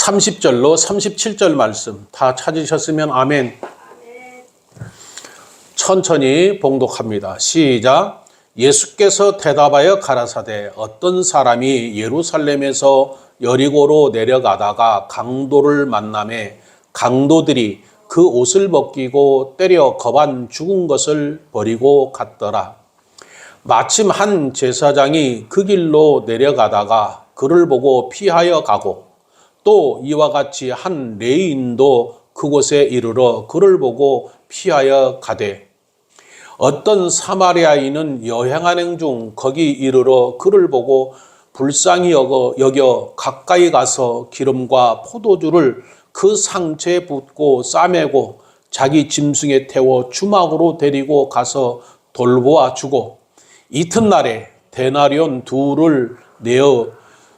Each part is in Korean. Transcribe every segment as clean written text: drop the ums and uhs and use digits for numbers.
30절로 37절 말씀 다 찾으셨으면 아멘. 천천히 봉독합니다. 시작. 예수께서 대답하여 가라사대 어떤 사람이 예루살렘에서 여리고로 내려가다가 강도를 만나매 강도들이 그 옷을 벗기고 때려 거반 죽은 것을 버리고 갔더라. 마침 한 제사장이 그 길로 내려가다가 그를 보고 피하여 가고 또 이와 같이 한 레위인도 그곳에 이르러 그를 보고 피하여 가되 어떤 사마리아인은 여행하는 중 거기 이르러 그를 보고 불쌍히 여겨 가까이 가서 기름과 포도주를 그 상처에 붓고 싸매고 자기 짐승에 태워 주막으로 데리고 가서 돌보아 주고 이튿날에 데나리온 둘을 내어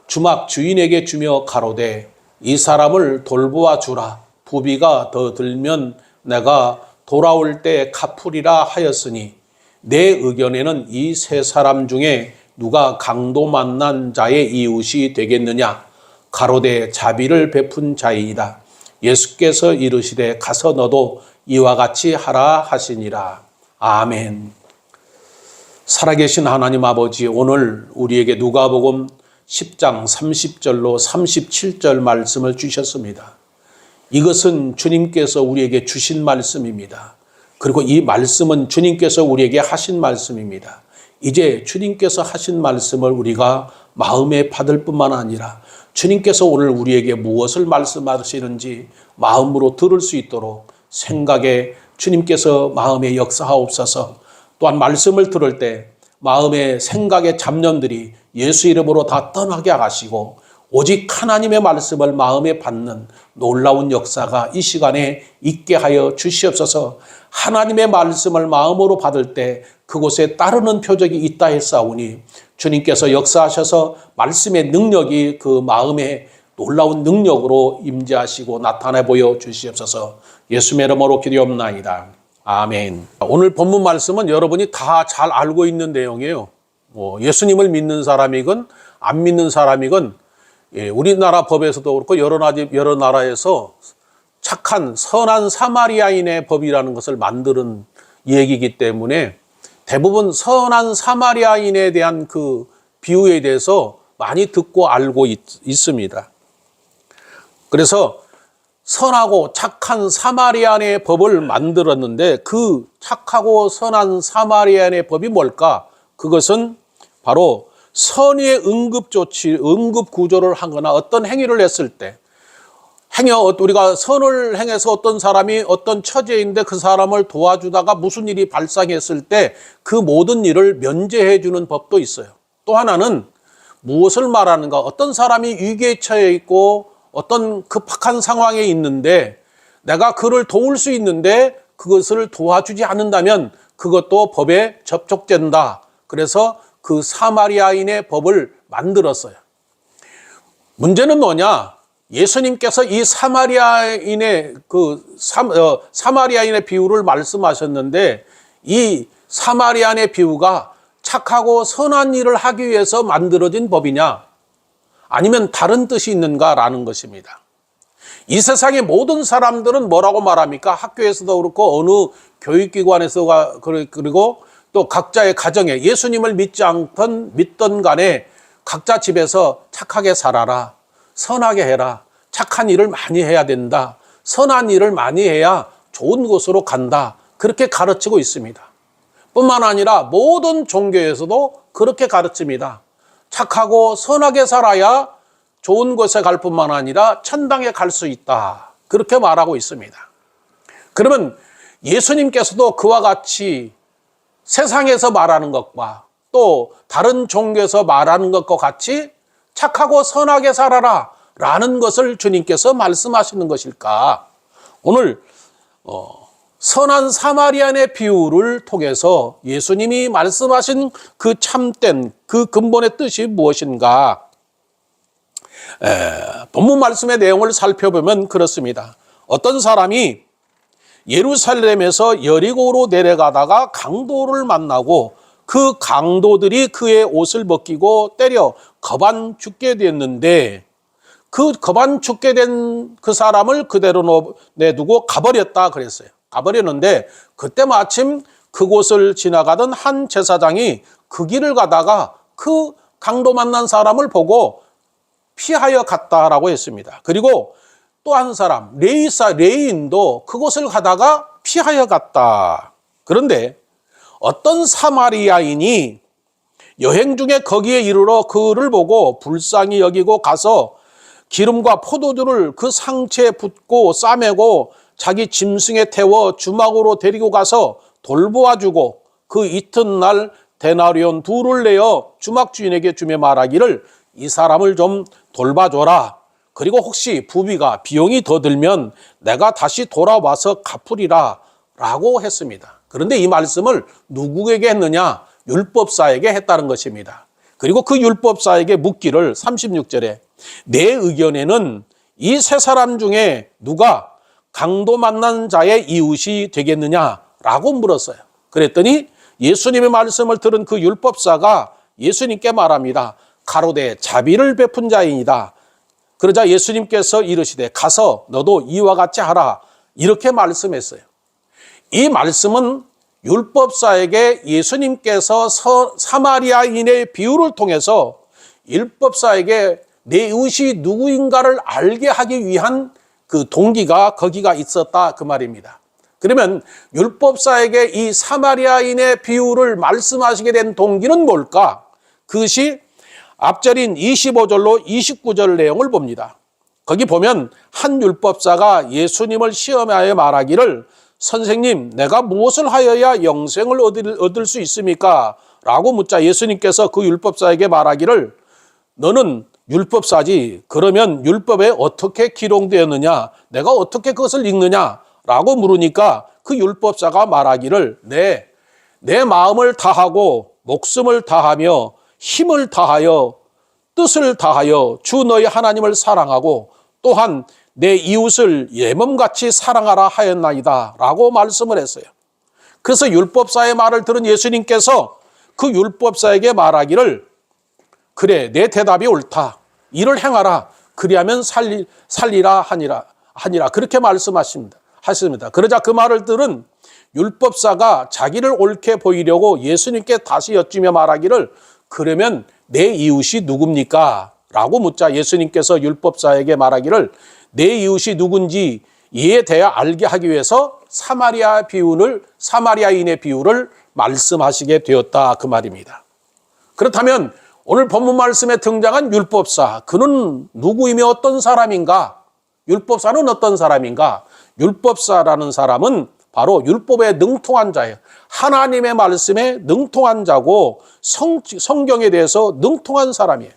주막 주인에게 주며 가로되 이 사람을 돌보아 주라. 부비가 더 들면 내가 돌아올 때 갚으리라 하였으니 내 의견에는 이 세 사람 중에 누가 강도 만난 자의 이웃이 되겠느냐? 가로되 자비를 베푼 자이다. 예수께서 이르시되 가서 너도 이와 같이 하라 하시니라. 아멘. 살아계신 하나님 아버지, 오늘 우리에게 누가복음 10장 30절로 37절 말씀을 주셨습니다. 이것은 주님께서 우리에게 주신 말씀입니다. 그리고 이 말씀은 주님께서 우리에게 하신 말씀입니다. 이제 주님께서 하신 말씀을 우리가 마음에 받을 뿐만 아니라 주님께서 오늘 우리에게 무엇을 말씀하시는지 마음으로 들을 수 있도록 생각에 주님께서 마음에 역사하옵소서. 또한 말씀을 들을 때 마음의 생각의 잡념들이 예수 이름으로 다 떠나게 하시고 오직 하나님의 말씀을 마음에 받는 놀라운 역사가 이 시간에 있게 하여 주시옵소서. 하나님의 말씀을 마음으로 받을 때 그곳에 따르는 표적이 있다 했사오니 주님께서 역사하셔서 말씀의 능력이 그 마음에 놀라운 능력으로 임재하시고 나타내 보여 주시옵소서. 예수의 이름으로 기도옵나이다. 아멘. 오늘 본문 말씀은 여러분이 다 잘 알고 있는 내용이에요. 예수님을 믿는 사람이건 안 믿는 사람이건 우리나라 법에서도 그렇고 여러 나라에서 착한 선한 사마리아인의 법이라는 것을 만드는 얘기이기 때문에 대부분 선한 사마리아인에 대한 그 비유에 대해서 많이 듣고 알고 있습니다. 그래서 선하고 착한 사마리아인의 법을 만들었는데 그 착하고 선한 사마리아인의 법이 뭘까? 그것은 바로 선의의 응급 구조를 하거나 어떤 행위를 했을 때 우리가 선을 행해서 어떤 사람이 어떤 처지인데 그 사람을 도와주다가 무슨 일이 발생했을 때 그 모든 일을 면제해 주는 법도 있어요. 또 하나는 무엇을 말하는가? 어떤 사람이 위기에 처해 있고 어떤 급박한 상황에 있는데 내가 그를 도울 수 있는데 그것을 도와주지 않는다면 그것도 법에 접촉된다. 그래서 그 사마리아인의 법을 만들었어요. 문제는 뭐냐? 예수님께서 이 사마리아인의 사마리아인의 비유를 말씀하셨는데 이 사마리아인의 비유가 착하고 선한 일을 하기 위해서 만들어진 법이냐? 아니면 다른 뜻이 있는가라는 것입니다. 이 세상의 모든 사람들은 뭐라고 말합니까? 학교에서도 그렇고 어느 교육기관에서 그리고 또 각자의 가정에 예수님을 믿던 간에 각자 집에서 착하게 살아라. 선하게 해라. 착한 일을 많이 해야 된다. 선한 일을 많이 해야 좋은 곳으로 간다. 그렇게 가르치고 있습니다. 뿐만 아니라 모든 종교에서도 그렇게 가르칩니다. 착하고 선하게 살아야 좋은 곳에 갈 뿐만 아니라 천당에 갈 수 있다. 그렇게 말하고 있습니다. 그러면 예수님께서도 그와 같이 세상에서 말하는 것과 또 다른 종교에서 말하는 것과 같이 착하고 선하게 살아라 라는 것을 주님께서 말씀하시는 것일까? 오늘 선한 사마리아인의 비유를 통해서 예수님이 말씀하신 그 참된 그 근본의 뜻이 무엇인가? 본문 말씀의 내용을 살펴보면 그렇습니다. 어떤 사람이 예루살렘에서 여리고로 내려가다가 강도를 만나고 그 강도들이 그의 옷을 벗기고 때려 거반 죽게 됐는데 그 거반 죽게 된 그 사람을 그대로 내두고 가버렸다 그랬어요. 가버렸는데 그때 마침 그곳을 지나가던 한 제사장이 그 길을 가다가 그 강도 만난 사람을 보고 피하여 갔다라고 했습니다. 그리고 또 한 사람 레위인도 그곳을 가다가 피하여 갔다. 그런데 어떤 사마리아인이 여행 중에 거기에 이르러 그를 보고 불쌍히 여기고 가서 기름과 포도주를 그 상체에 붓고 싸매고 자기 짐승에 태워 주막으로 데리고 가서 돌보아주고 그 이튿날 데나리온 2를 내어 주막 주인에게 주며 말하기를 이 사람을 좀 돌봐줘라. 그리고 혹시 부비가 비용이 더 들면 내가 다시 돌아와서 갚으리라 라고 했습니다. 그런데 이 말씀을 누구에게 했느냐? 율법사에게 했다는 것입니다. 그리고 그 율법사에게 묻기를 36절에 내 의견에는 이 세 사람 중에 누가 강도 만난 자의 이웃이 되겠느냐라고 물었어요. 그랬더니 예수님의 말씀을 들은 그 율법사가 예수님께 말합니다. 가로되 자비를 베푼 자이니다. 그러자 예수님께서 이르시되 가서 너도 이와 같이 하라. 이렇게 말씀했어요. 이 말씀은 율법사에게 예수님께서 사마리아인의 비유를 통해서 율법사에게 내 이웃이 누구인가를 알게 하기 위한 그 동기가 거기가 있었다 그 말입니다. 그러면 율법사에게 이 사마리아인의 비유를 말씀하시게 된 동기는 뭘까? 그것이 앞절인 25절로 29절 내용을 봅니다. 거기 보면 한 율법사가 예수님을 시험하여 말하기를 선생님, 내가 무엇을 하여야 영생을 얻을 수 있습니까? 라고 묻자 예수님께서 그 율법사에게 말하기를 너는 율법사지. 그러면 율법에 어떻게 기록되었느냐? 내가 어떻게 그것을 읽느냐? 라고 물으니까 그 율법사가 말하기를 내 마음을 다하고 목숨을 다하며 힘을 다하여 뜻을 다하여 주 너희 하나님을 사랑하고 또한 내 이웃을 내 몸같이 사랑하라 하였나이다 라고 말씀을 했어요. 그래서 율법사의 말을 들은 예수님께서 그 율법사에게 말하기를 그래 내 대답이 옳다. 이를 행하라. 그리하면 살리라 하니라. 그렇게 말씀하십니다. 그러자 그 말을 들은 율법사가 자기를 옳게 보이려고 예수님께 다시 여쭈며 말하기를 그러면 내 이웃이 누굽니까? 라고 묻자 예수님께서 율법사에게 말하기를 내 이웃이 누군지 이에 대해 알게 하기 위해서 사마리아인의 비유를 말씀하시게 되었다 그 말입니다. 그렇다면 오늘 본문 말씀에 등장한 율법사, 그는 누구이며 어떤 사람인가? 율법사는 어떤 사람인가? 율법사라는 사람은 바로 율법에 능통한 자예요. 하나님의 말씀에 능통한 자고 성경에 대해서 능통한 사람이에요.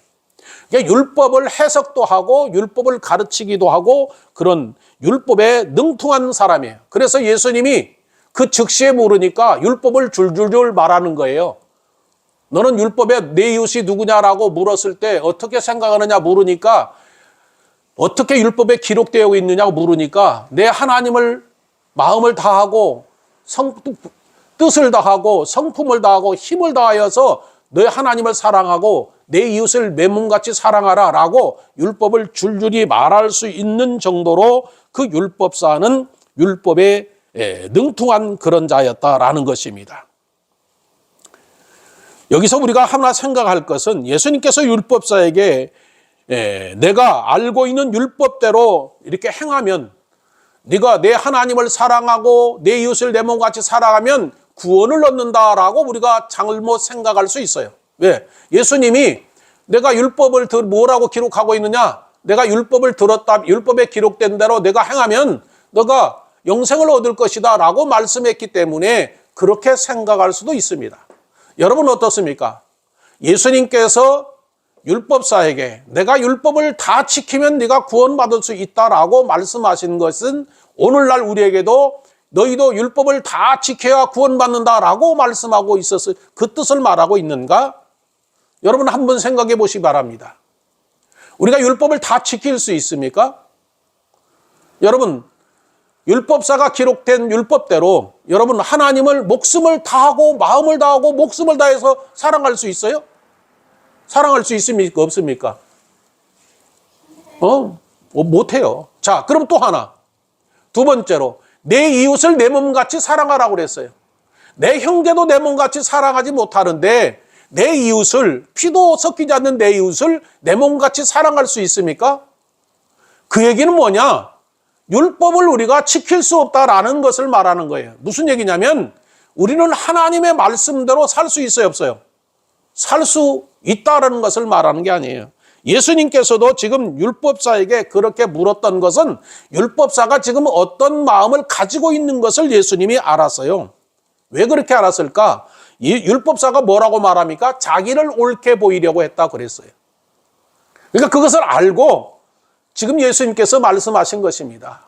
그러니까 율법을 해석도 하고 율법을 가르치기도 하고 그런 율법에 능통한 사람이에요. 그래서 예수님이 그 즉시에 물으니까 율법을 줄줄줄 말하는 거예요. 너는 율법에 내 이웃이 누구냐라고 물었을 때 어떻게 생각하느냐 물으니까 어떻게 율법에 기록되어 있느냐고 물으니까 내 하나님을 마음을 다하고 뜻을 다하고 성품을 다하고 힘을 다하여서 너의 하나님을 사랑하고 내 이웃을 내 몸같이 사랑하라 라고 율법을 줄줄이 말할 수 있는 정도로 그 율법사는 율법에 능통한 그런 자였다라는 것입니다. 여기서 우리가 하나 생각할 것은 예수님께서 율법사에게 내가 알고 있는 율법대로 이렇게 행하면 네가 내 하나님을 사랑하고 내 이웃을 내 몸같이 사랑하면 구원을 얻는다라고 우리가 잘못 생각할 수 있어요. 왜? 예수님이 내가 율법을 뭐라고 기록하고 있느냐? 내가 율법을 들었다, 율법에 기록된 대로 내가 행하면 너가 영생을 얻을 것이다 라고 말씀했기 때문에 그렇게 생각할 수도 있습니다. 여러분 어떻습니까? 예수님께서 율법사에게 내가 율법을 다 지키면 네가 구원받을 수 있다라고 말씀하신 것은 오늘날 우리에게도 너희도 율법을 다 지켜야 구원받는다라고 말씀하고 있어서 그 뜻을 말하고 있는가? 여러분 한번 생각해 보시기 바랍니다. 우리가 율법을 다 지킬 수 있습니까? 여러분 율법사가 기록된 율법대로 여러분 하나님을 목숨을 다하고 마음을 다하고 목숨을 다해서 사랑할 수 있어요? 사랑할 수 있습니까? 없습니까? 못해요. 자, 그럼 또 하나. 두 번째로, 내 이웃을 내 몸같이 사랑하라고 그랬어요. 내 형제도 내 몸같이 사랑하지 못하는데 내 이웃을, 피도 섞이지 않는 내 이웃을 내 몸같이 사랑할 수 있습니까? 그 얘기는 뭐냐? 율법을 우리가 지킬 수 없다라는 것을 말하는 거예요. 무슨 얘기냐면 우리는 하나님의 말씀대로 살 수 있어요, 없어요? 살 수 있다라는 것을 말하는 게 아니에요. 예수님께서도 지금 율법사에게 그렇게 물었던 것은 율법사가 지금 어떤 마음을 가지고 있는 것을 예수님이 알았어요. 왜 그렇게 알았을까? 율법사가 뭐라고 말합니까? 자기를 옳게 보이려고 했다 그랬어요. 그러니까 그것을 알고 지금 예수님께서 말씀하신 것입니다.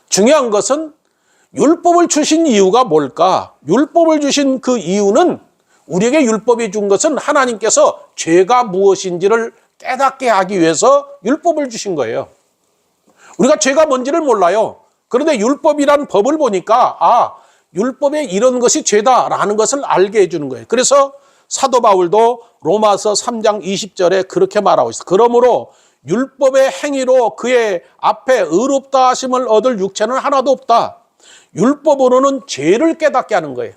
중요한 것은 율법을 주신 이유가 뭘까? 율법을 주신 그 이유는, 우리에게 율법이 준 것은 하나님께서 죄가 무엇인지를 깨닫게 하기 위해서 율법을 주신 거예요. 우리가 죄가 뭔지를 몰라요. 그런데 율법이란 법을 보니까 율법에 이런 것이 죄다라는 것을 알게 해주는 거예요. 그래서 사도 바울도 로마서 3장 20절에 그렇게 말하고 있어요. 그러므로 율법의 행위로 그의 앞에 의롭다 하심을 얻을 육체는 하나도 없다. 율법으로는 죄를 깨닫게 하는 거예요.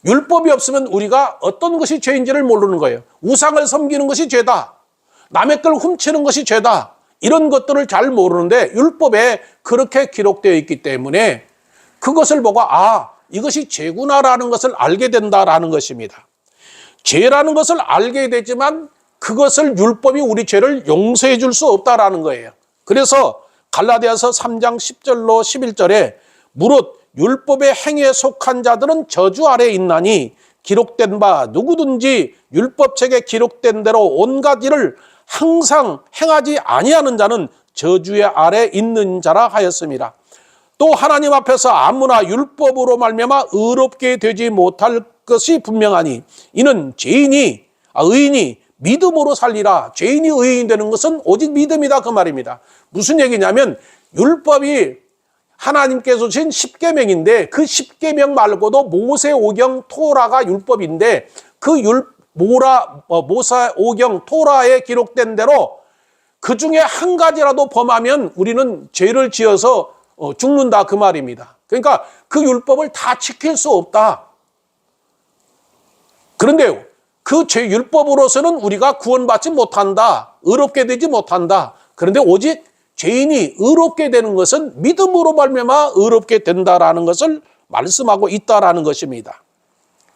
율법이 없으면 우리가 어떤 것이 죄인지를 모르는 거예요. 우상을 섬기는 것이 죄다. 남의 걸 훔치는 것이 죄다. 이런 것들을 잘 모르는데 율법에 그렇게 기록되어 있기 때문에 그것을 보고 이것이 죄구나라는 것을 알게 된다라는 것입니다. 죄라는 것을 알게 되지만 그것을 율법이 우리 죄를 용서해 줄 수 없다라는 거예요. 그래서 갈라디아서 3장 10절로 11절에 무릇 율법의 행위에 속한 자들은 저주 아래에 있나니 기록된 바 누구든지 율법책에 기록된 대로 온갖 일을 항상 행하지 아니하는 자는 저주의 아래 있는 자라 하였습니다. 또 하나님 앞에서 아무나 율법으로 말미암아 의롭게 되지 못할 것이 분명하니 이는 의인이 믿음으로 살리라. 죄인이 의인이 되는 것은 오직 믿음이다, 그 말입니다. 무슨 얘기냐면 율법이 하나님께서 주신 10계명인데 그 10계명 말고도 모세 오경 토라가 율법인데 그 모세 오경 토라에 기록된 대로 그 중에 한 가지라도 범하면 우리는 죄를 지어서 죽는다, 그 말입니다. 그러니까 그 율법을 다 지킬 수 없다. 그런데 그 율법으로서는 우리가 구원받지 못한다. 의롭게 되지 못한다. 그런데 오직 죄인이 의롭게 되는 것은 믿음으로 말미암아 의롭게 된다라는 것을 말씀하고 있다라는 것입니다.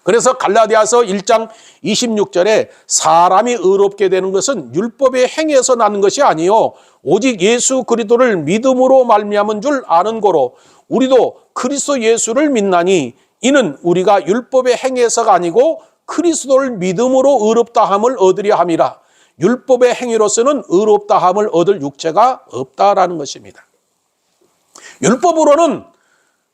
그래서 갈라디아서 1장 26절에 사람이 의롭게 되는 것은 율법의 행위에서 나는 것이 아니요 오직 예수 그리스도를 믿음으로 말미암은 줄 아는 거로 우리도 그리스도 예수를 믿나니 이는 우리가 율법의 행위에서가 아니고 그리스도를 믿음으로 의롭다함을 얻으려 함이라. 율법의 행위로서는 의롭다함을 얻을 육체가 없다라는 것입니다. 율법으로는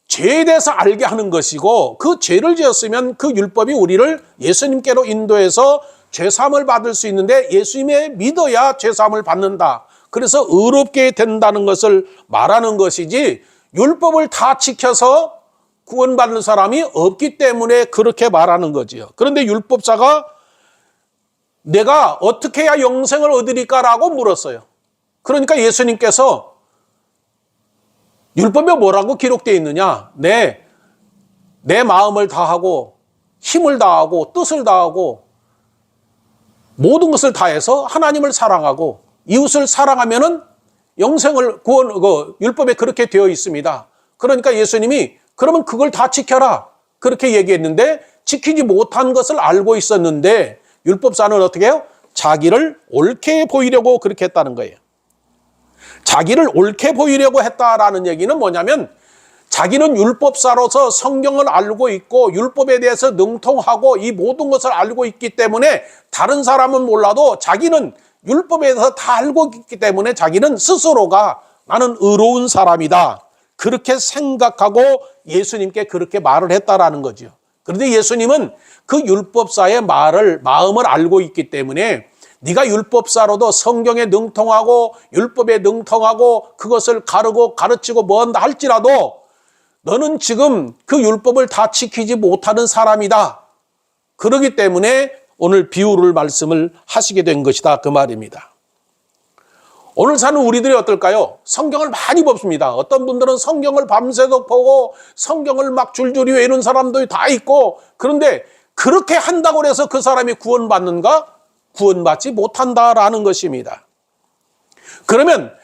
죄에 대해서 알게 하는 것이고 그 죄를 지었으면 그 율법이 우리를 예수님께로 인도해서 죄사함을 받을 수 있는데 예수님에 믿어야 죄사함을 받는다. 그래서 의롭게 된다는 것을 말하는 것이지 율법을 다 지켜서 구원받는 사람이 없기 때문에 그렇게 말하는 거지요. 그런데 율법사가 내가 어떻게 해야 영생을 얻으리까라고 물었어요. 그러니까 예수님께서 율법에 뭐라고 기록되어 있느냐? 내 마음을 다하고 힘을 다하고 뜻을 다하고 모든 것을 다해서 하나님을 사랑하고 이웃을 사랑하면은 영생을 율법에 그렇게 되어 있습니다. 그러니까 예수님이 그러면 그걸 다 지켜라. 그렇게 얘기했는데 지키지 못한 것을 알고 있었는데 율법사는 어떻게 해요? 자기를 옳게 보이려고 그렇게 했다는 거예요. 자기를 옳게 보이려고 했다라는 얘기는 뭐냐면 자기는 율법사로서 성경을 알고 있고 율법에 대해서 능통하고 이 모든 것을 알고 있기 때문에 다른 사람은 몰라도 자기는 율법에 대해서 다 알고 있기 때문에 자기는 스스로가 나는 의로운 사람이다. 그렇게 생각하고 예수님께 그렇게 말을 했다라는 거죠. 그런데 예수님은 그 율법사의 마음을 알고 있기 때문에 네가 율법사로도 성경에 능통하고 율법에 능통하고 그것을 가르치고 뭐한다 할지라도 너는 지금 그 율법을 다 지키지 못하는 사람이다. 그렇기 때문에 오늘 비유를 말씀을 하시게 된 것이다, 그 말입니다. 오늘 사는 우리들이 어떨까요? 성경을 많이 뽑습니다. 어떤 분들은 성경을 밤새도록 보고 성경을 막 줄줄이 외우는 사람도 다 있고, 그런데 그렇게 한다고 해서 그 사람이 구원받는가? 구원받지 못한다라는 것입니다. 그러면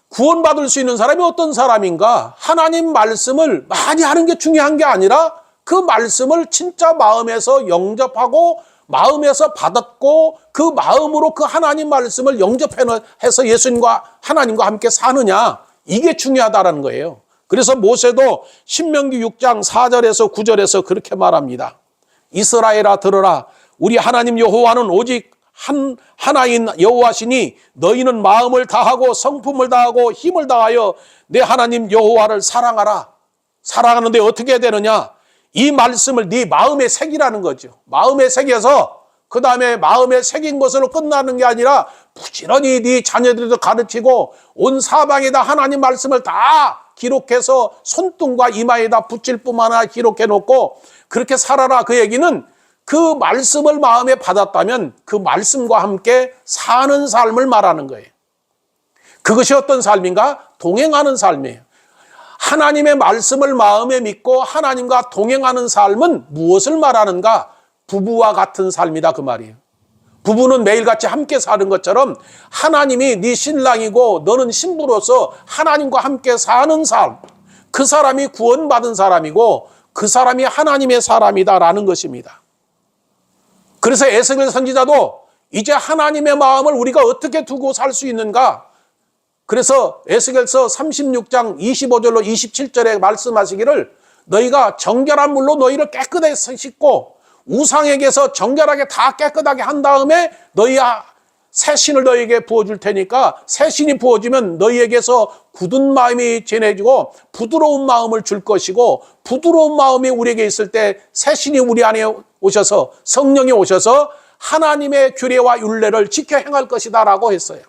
구원받을 수 있는 사람이 어떤 사람인가? 하나님 말씀을 많이 하는 게 중요한 게 아니라 그 말씀을 진짜 마음에서 영접하고 마음에서 받았고 그 마음으로 그 하나님 말씀을 영접해서 예수님과 하나님과 함께 사느냐, 이게 중요하다는 거예요. 그래서 모세도 신명기 6장 4절에서 9절에서 그렇게 말합니다. 이스라엘아 들으라, 우리 하나님 여호와는 오직 하나인 여호와시니 너희는 마음을 다하고 성품을 다하고 힘을 다하여 내 하나님 여호와를 사랑하라. 사랑하는데 어떻게 해야 되느냐? 이 말씀을 네 마음에 새기라는 거죠. 마음에 새겨서 그 다음에 마음에 새긴 것으로 끝나는 게 아니라 부지런히 네 자녀들도 가르치고 온 사방에다 하나님 말씀을 다 기록해서 손등과 이마에다 붙일 뿐만 아니라 기록해 놓고 그렇게 살아라. 그 얘기는 그 말씀을 마음에 받았다면 그 말씀과 함께 사는 삶을 말하는 거예요. 그것이 어떤 삶인가? 동행하는 삶이에요. 하나님의 말씀을 마음에 믿고 하나님과 동행하는 삶은 무엇을 말하는가? 부부와 같은 삶이다, 그 말이에요. 부부는 매일같이 함께 사는 것처럼 하나님이 네 신랑이고 너는 신부로서 하나님과 함께 사는 삶, 그 사람이 구원받은 사람이고 그 사람이 하나님의 사람이다라는 것입니다. 그래서 에스겔 선지자도 이제 하나님의 마음을 우리가 어떻게 두고 살 수 있는가? 그래서 에스겔서 36장 25절로 27절에 말씀하시기를 너희가 정결한 물로 너희를 깨끗하게 씻고 우상에게서 정결하게 다 깨끗하게 한 다음에 너희 새 신을 너희에게 부어줄 테니까 새 신이 부어지면 너희에게서 굳은 마음이 전해지고 부드러운 마음을 줄 것이고 부드러운 마음이 우리에게 있을 때 새 신이 우리 안에 오셔서 성령이 오셔서 하나님의 규례와 율례를 지켜 행할 것이다 라고 했어요.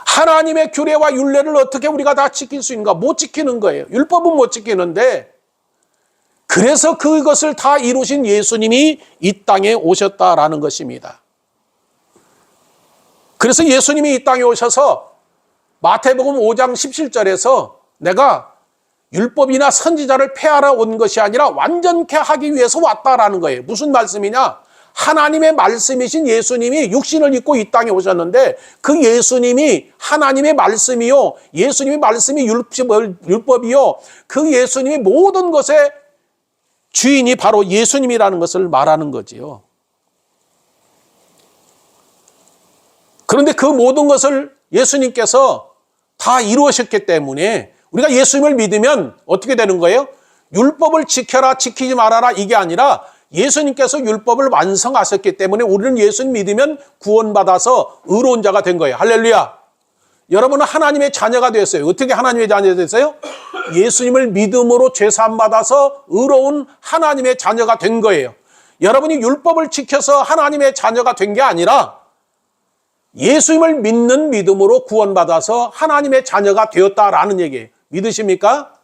하나님의 규례와 율례를 어떻게 우리가 다 지킬 수 있는가? 못 지키는 거예요. 율법은 못 지키는데 그래서 그것을 다 이루신 예수님이 이 땅에 오셨다라는 것입니다. 그래서 예수님이 이 땅에 오셔서 마태복음 5장 17절에서 내가 율법이나 선지자를 폐하러 온 것이 아니라 완전케 하기 위해서 왔다라는 거예요. 무슨 말씀이냐? 하나님의 말씀이신 예수님이 육신을 입고 이 땅에 오셨는데 그 예수님이 하나님의 말씀이요, 예수님의 말씀이 율법이요, 그 예수님이 모든 것의 주인이 바로 예수님이라는 것을 말하는 거지요. 그런데 그 모든 것을 예수님께서 다 이루셨기 때문에 우리가 예수님을 믿으면 어떻게 되는 거예요? 율법을 지켜라, 지키지 말아라 이게 아니라 예수님께서 율법을 완성하셨기 때문에 우리는 예수님 믿으면 구원받아서 의로운 자가 된 거예요. 할렐루야. 여러분은 하나님의 자녀가 되었어요. 어떻게 하나님의 자녀가 됐어요? 예수님을 믿음으로 죄사함 받아서 의로운 하나님의 자녀가 된 거예요. 여러분이 율법을 지켜서 하나님의 자녀가 된 게 아니라 예수님을 믿는 믿음으로 구원받아서 하나님의 자녀가 되었다라는 얘기예요. 믿으십니까?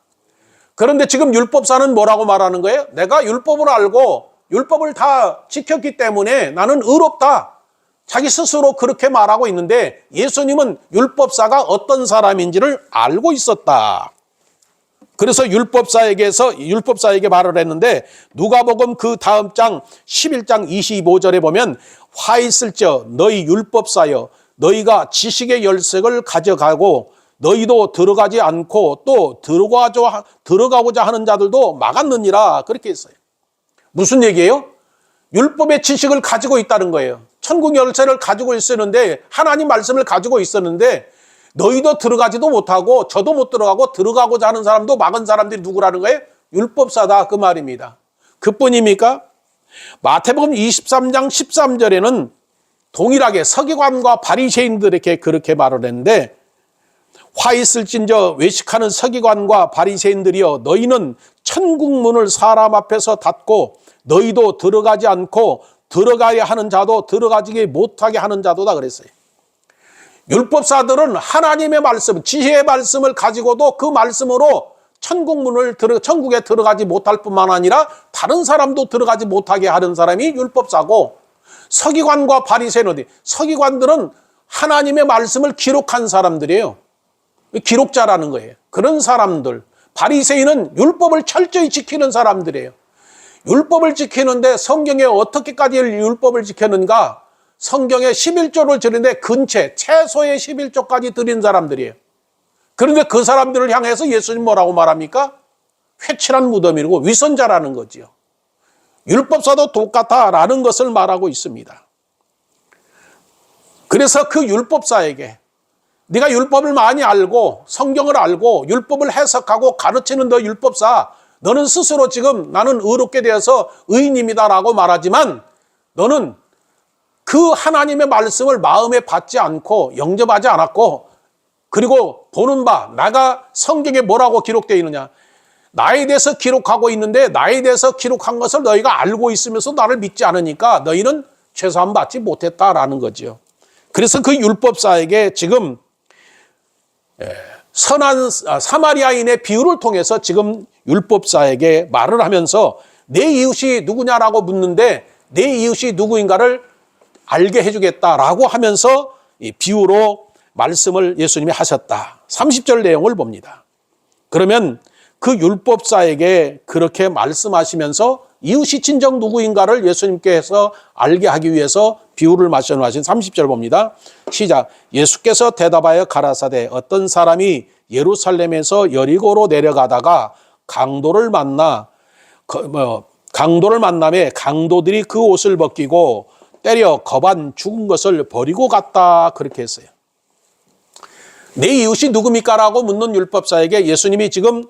그런데 지금 율법사는 뭐라고 말하는 거예요? 내가 율법을 알고 율법을 다 지켰기 때문에 나는 의롭다. 자기 스스로 그렇게 말하고 있는데 예수님은 율법사가 어떤 사람인지를 알고 있었다. 그래서 율법사에게 말을 했는데 누가복음 그 다음 장 11장 25절에 보면 화 있을지어 너희 율법사여 너희가 지식의 열쇠를 가져가고 너희도 들어가지 않고 또 들어가고자 하는 자들도 막았느니라 그렇게 했어요. 무슨 얘기예요? 율법의 지식을 가지고 있다는 거예요. 천국 열쇠를 가지고 있었는데 하나님 말씀을 가지고 있었는데 너희도 들어가지도 못하고 저도 못 들어가고 들어가고자 하는 사람도 막은 사람들이 누구라는 거예요? 율법사다 그 말입니다. 그뿐입니까? 마태복음 23장 13절에는 동일하게 서기관과 바리새인들에게 그렇게 말을 했는데 화 있을진저 외식하는 서기관과 바리새인들이여 너희는 천국 문을 사람 앞에서 닫고 너희도 들어가지 않고 들어가야 하는 자도 들어가지 못하게 하는 자도다 그랬어요. 율법사들은 하나님의 말씀, 지혜의 말씀을 가지고도 그 말씀으로 천국에 들어가지 못할 뿐만 아니라 다른 사람도 들어가지 못하게 하는 사람이 율법사고 서기관과 바리새인들, 서기관들은 하나님의 말씀을 기록한 사람들이에요. 기록자라는 거예요. 그런 사람들, 바리새인은 율법을 철저히 지키는 사람들이에요. 율법을 지키는데 성경에 어떻게까지 율법을 지켰는가? 성경에 11조를 드리는데 근체, 최소의 11조까지 드린 사람들이에요. 그런데 그 사람들을 향해서 예수님 뭐라고 말합니까? 회칠한 무덤이고 위선자라는 거지요. 율법사도 똑같다라는 것을 말하고 있습니다. 그래서 그 율법사에게 네가 율법을 많이 알고 성경을 알고 율법을 해석하고 가르치는 너 율법사, 너는 스스로 지금 나는 의롭게 되어서 의인입니다라고 말하지만 너는 그 하나님의 말씀을 마음에 받지 않고 영접하지 않았고, 그리고 보는 바 나가 성경에 뭐라고 기록되어 있느냐, 나에 대해서 기록하고 있는데 나에 대해서 기록한 것을 너희가 알고 있으면서 나를 믿지 않으니까 너희는 죄사함 받지 못했다라는 거죠. 그래서 그 율법사에게 지금 선한 사마리아인의 비유를 통해서 지금 율법사에게 말을 하면서 내 이웃이 누구냐라고 묻는데 내 이웃이 누구인가를 알게 해주겠다라고 하면서 이 비유로 말씀을 예수님이 하셨다. 30절 내용을 봅니다. 그러면 그 율법사에게 그렇게 말씀하시면서 이웃이 진정 누구인가를 예수님께서 알게 하기 위해서 비유를 말씀하신 30절 봅니다. 시작. 예수께서 대답하여 가라사대 어떤 사람이 예루살렘에서 여리고로 내려가다가 강도를 만나매 강도들이 그 옷을 벗기고 때려 거반 죽은 것을 버리고 갔다. 그렇게 했어요. 내 이웃이 누굽니까? 라고 묻는 율법사에게 예수님이 지금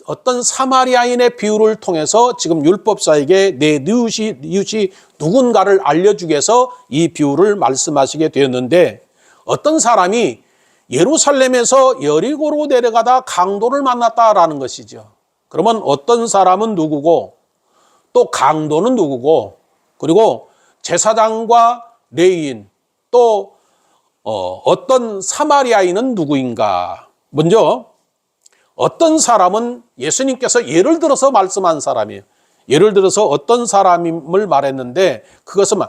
어떤 사마리아인의 비유를 통해서 지금 율법사에게 내 이웃이 누군가를 알려주기 위해서 이 비유를 말씀하시게 되었는데, 어떤 사람이 예루살렘에서 여리고로 내려가다 강도를 만났다라는 것이죠. 그러면 어떤 사람은 누구고 또 강도는 누구고, 그리고 제사장과 레위인 또 어떤 사마리아인은 누구인가? 먼저 어떤 사람은 예수님께서 예를 들어서 말씀한 사람이에요. 예를 들어서 어떤 사람을 말했는데 그것은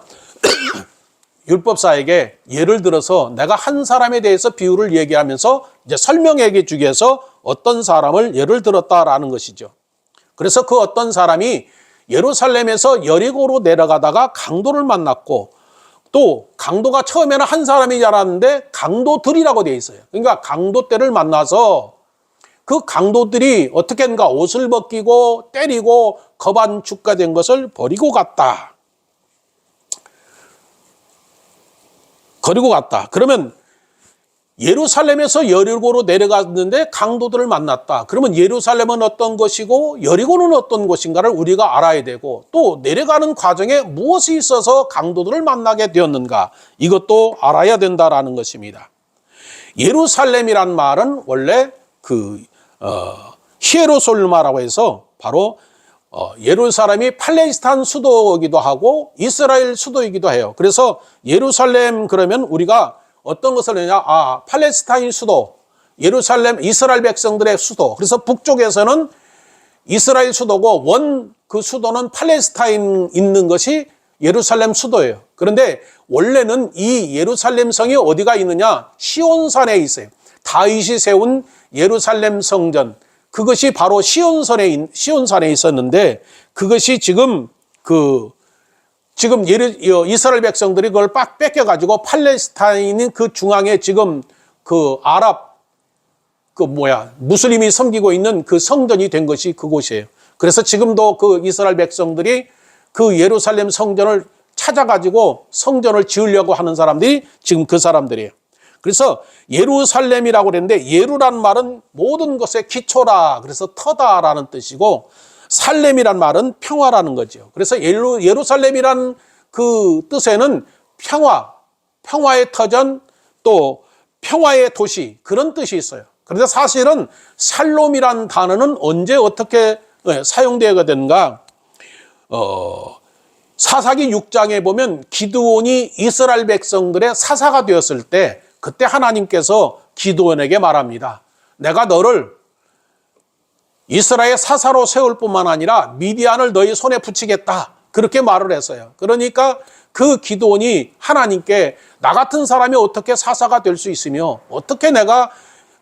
율법사에게 예를 들어서 내가 한 사람에 대해서 비유를 얘기하면서 이제 설명해 주기 위해서 어떤 사람을 예를 들었다라는 것이죠. 그래서 그 어떤 사람이 예루살렘에서 여리고로 내려가다가 강도를 만났고, 또 강도가 처음에는 한 사람이 줄 알았는데 강도들이라고 되어 있어요. 그러니까 강도떼를 만나서 그 강도들이 어떻게 했는가, 옷을 벗기고 때리고 거반죽가 된 것을 버리고 갔다. 그러면 예루살렘에서 여리고로 내려갔는데 강도들을 만났다. 그러면 예루살렘은 어떤 것이고 여리고는 어떤 곳인가를 우리가 알아야 되고, 또 내려가는 과정에 무엇이 있어서 강도들을 만나게 되었는가, 이것도 알아야 된다라는 것입니다. 예루살렘이란 말은 원래 히에로솔마라고 해서 바로 예루살렘이 팔레스타인 수도이기도 하고 이스라엘 수도이기도 해요. 그래서 예루살렘 그러면 우리가 어떤 것을 하냐, 팔레스타인 수도, 예루살렘 이스라엘 백성들의 수도. 그래서 북쪽에서는 이스라엘 수도고 그 수도는 팔레스타인 있는 것이 예루살렘 수도예요. 그런데 원래는 이 예루살렘 성이 어디가 있느냐, 시온산에 있어요. 다윗이 세운 예루살렘 성전, 그것이 바로 시온산에 있었는데, 그것이 지금 이스라엘 백성들이 그걸 빡 뺏겨가지고 팔레스타인인 그 중앙에 지금 무슬림이 섬기고 있는 그 성전이 된 것이 그곳이에요. 그래서 지금도 그 이스라엘 백성들이 그 예루살렘 성전을 찾아가지고 성전을 지으려고 하는 사람들이 지금 그 사람들이에요. 그래서 예루살렘이라고 그랬는데, 예루란 말은 모든 것의 기초라, 그래서 터다라는 뜻이고, 살렘이란 말은 평화라는 거죠. 그래서 예루살렘이란 그 뜻에는 평화의 터전, 또 평화의 도시, 그런 뜻이 있어요. 그런데 사실은 살롬이란 단어는 언제 어떻게 사용되어야 되는가? 사사기 6장에 보면 기드온이 이스라엘 백성들의 사사가 되었을 때, 그때 하나님께서 기드온에게 말합니다. 내가 너를 이스라엘 사사로 세울 뿐만 아니라 미디안을 너희 손에 붙이겠다. 그렇게 말을 했어요. 그러니까 그 기드온이 하나님께 나 같은 사람이 어떻게 사사가 될 수 있으며 어떻게 내가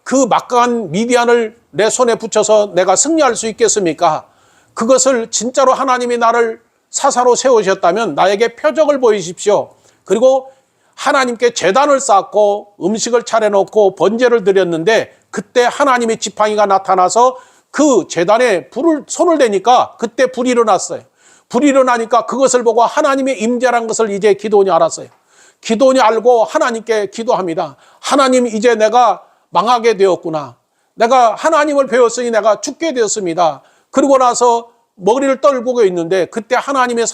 그 막강한 미디안을 내 손에 붙여서 내가 승리할 수 있겠습니까? 그것을 진짜로 하나님이 나를 사사로 세우셨다면 나에게 표적을 보이십시오. 그리고 하나님께 제단을 쌓고 음식을 차려놓고 번제를 드렸는데 그때 하나님의 지팡이가 나타나서 그 제단에 손을 대니까 그때 불이 일어났어요. 불이 일어나니까 그것을 보고 하나님의 임재라는 것을 이제 기드온이 알았어요. 기드온이 알고 하나님께 기도합니다. 하나님, 이제 내가 망하게 되었구나. 내가 하나님을 배웠으니 내가 죽게 되었습니다. 그러고 나서 머리를 떨구고 있는데 그때 하나님이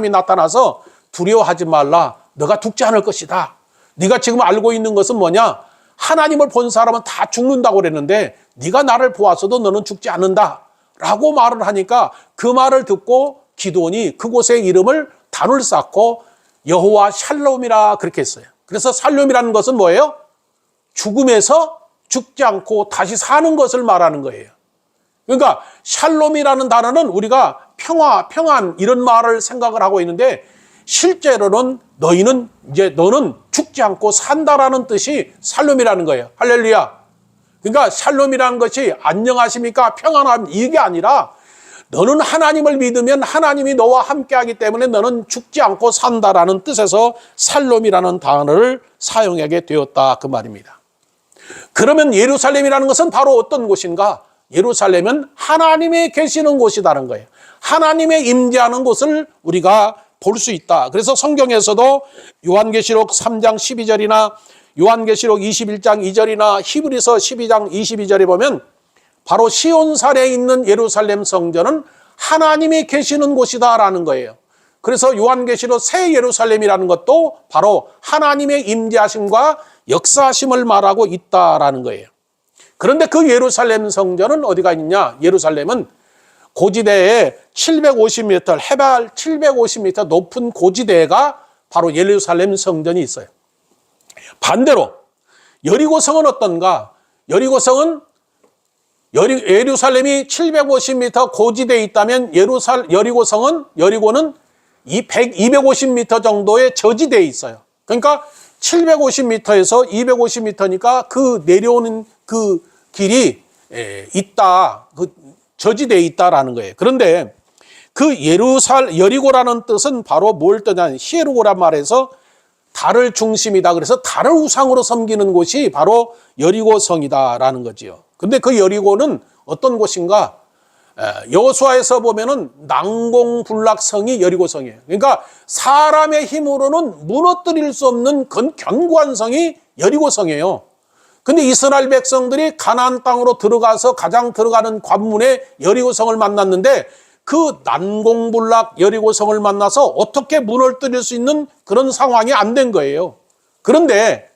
나타나서 두려워하지 말라. 너가 죽지 않을 것이다. 네가 지금 알고 있는 것은 뭐냐? 하나님을 본 사람은 다 죽는다고 그랬는데 네가 나를 보았어도 너는 죽지 않는다 라고 말을 하니까 그 말을 듣고 기드온이 그곳의 이름을 단을 쌓고 여호와 샬롬이라 그렇게 했어요. 그래서 샬롬이라는 것은 뭐예요? 죽음에서 죽지 않고 다시 사는 것을 말하는 거예요. 그러니까 샬롬이라는 단어는 우리가 평화, 평안 이런 말을 생각을 하고 있는데 실제로는 너는 죽지 않고 산다라는 뜻이 샬롬이라는 거예요. 할렐루야. 그러니까 샬롬이라는 것이 안녕하십니까? 평안함 이게 아니라 너는 하나님을 믿으면 하나님이 너와 함께하기 때문에 너는 죽지 않고 산다라는 뜻에서 샬롬이라는 단어를 사용하게 되었다 그 말입니다. 그러면 예루살렘이라는 것은 바로 어떤 곳인가? 예루살렘은 하나님이 계시는 곳이라는 거예요. 하나님의 임재하는 곳을 우리가 볼 수 있다. 그래서 성경에서도 요한계시록 3장 12절이나 요한계시록 21장 2절이나 히브리서 12장 22절에 보면 바로 시온산에 있는 예루살렘 성전은 하나님이 계시는 곳이다라는 거예요. 그래서 요한계시록 새 예루살렘이라는 것도 바로 하나님의 임재하심과 역사하심을 말하고 있다라는 거예요. 그런데 그 예루살렘 성전은 어디가 있느냐? 예루살렘은 고지대에 750m, 해발 750m 높은 고지대가 바로 예루살렘 성전이 있어요. 반대로 여리고성은 어떤가? 여리고성은 예루살렘이 750m 고지대에 있다면 여리고는 250m 정도의 저지대에 있어요. 그러니까 750m에서 250m니까 그 내려오는 그 길이 있다. 그 저지대에 있다라는 거예요. 그런데 그 여리고라는 뜻은 바로 뭘 뜻하냐? 히에르고란 말에서 달을 중심이다. 그래서 달을 우상으로 섬기는 곳이 바로 여리고성이다라는 거지요. 근데 그 여리고는 어떤 곳인가? 여호수아에서 보면은 난공불락성이 여리고성이에요. 그러니까 사람의 힘으로는 무너뜨릴 수 없는 견고한 성이 여리고성이에요. 근데 이스라엘 백성들이 가나안 땅으로 들어가서 가장 들어가는 관문에 여리고성을 만났는데 그 난공불락 여리고성을 만나서 어떻게 무너뜨릴 수 있는 그런 상황이 안 된 거예요. 그런데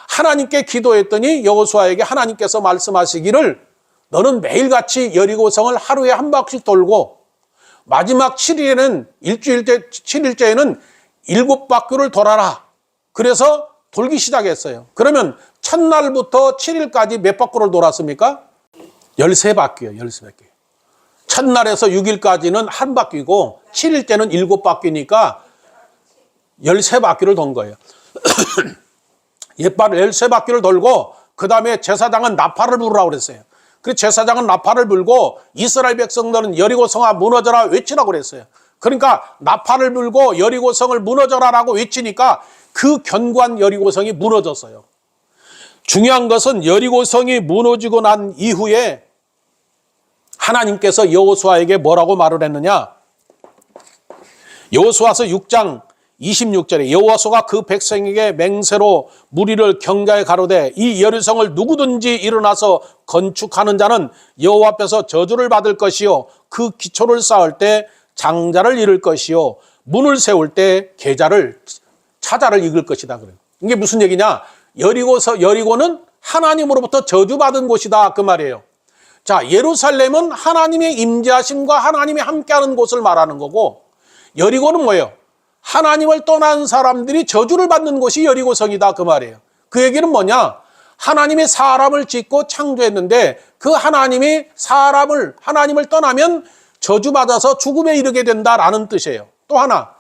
하나님께 기도했더니 여호수아에게 하나님께서 말씀하시기를 너는 매일같이 여리고성을 하루에 한 바퀴 돌고 마지막 7일에는 7일째에는 7바퀴를 돌아라. 그래서 돌기 시작했어요. 그러면 첫날부터 7일까지 몇 바퀴를 돌았습니까? 13바퀴요. 13바퀴. 첫날에서 6일까지는 한 바퀴고 7일째는 7바퀴니까 13바퀴를 돈 거예요. 13바퀴를 돌고 그 다음에 제사장은 나팔을 부르라고 그랬어요. 그 제사장은 나팔을 불고 이스라엘 백성들은 여리고성아 무너져라 외치라고 그랬어요. 그러니까 나팔을 불고 여리고성을 무너져라라고 외치니까 그 견고한 여리고성이 무너졌어요. 중요한 것은 여리고성이 무너지고 난 이후에 하나님께서 여호수아에게 뭐라고 말을 했느냐? 여호수아서 6장 26절에 여호수아가 그 백성에게 맹세로 무리를 경계하여 가로되 이 여리성을 누구든지 일어나서 건축하는 자는 여호와 앞에서 저주를 받을 것이요 그 기초를 쌓을 때 장자를 잃을 것이요 문을 세울 때 차자를 잃을 것이다. 그래요. 이게 무슨 얘기냐? 여리고는 하나님으로부터 저주받은 곳이다 그 말이에요. 자, 예루살렘은 하나님의 임재하심과 하나님이 함께하는 곳을 말하는 거고 여리고는 뭐예요? 하나님을 떠난 사람들이 저주를 받는 곳이 여리고성이다 그 말이에요. 그 얘기는 뭐냐? 하나님이 사람을 짓고 창조했는데 그 하나님이 하나님을 떠나면 저주받아서 죽음에 이르게 된다라는 뜻이에요. 또 하나,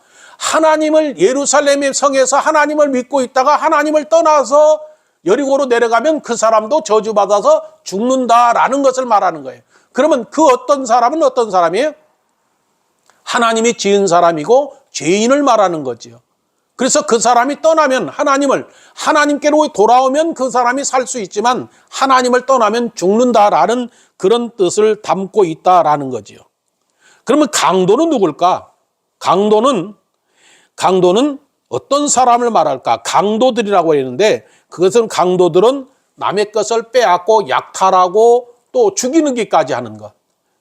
하나님을 예루살렘의 성에서 하나님을 믿고 있다가 하나님을 떠나서 여리고로 내려가면 그 사람도 저주받아서 죽는다라는 것을 말하는 거예요. 그러면 그 어떤 사람은 어떤 사람이에요? 하나님이 지은 사람이고 죄인을 말하는 거지요. 그래서 그 사람이 떠나면 하나님께로 돌아오면 그 사람이 살 수 있지만 하나님을 떠나면 죽는다라는 그런 뜻을 담고 있다라는 거지요. 그러면 강도는 누굴까? 강도는 어떤 사람을 말할까? 강도들이라고 했는데 그것은 강도들은 남의 것을 빼앗고 약탈하고 또 죽이는 것까지 하는 것.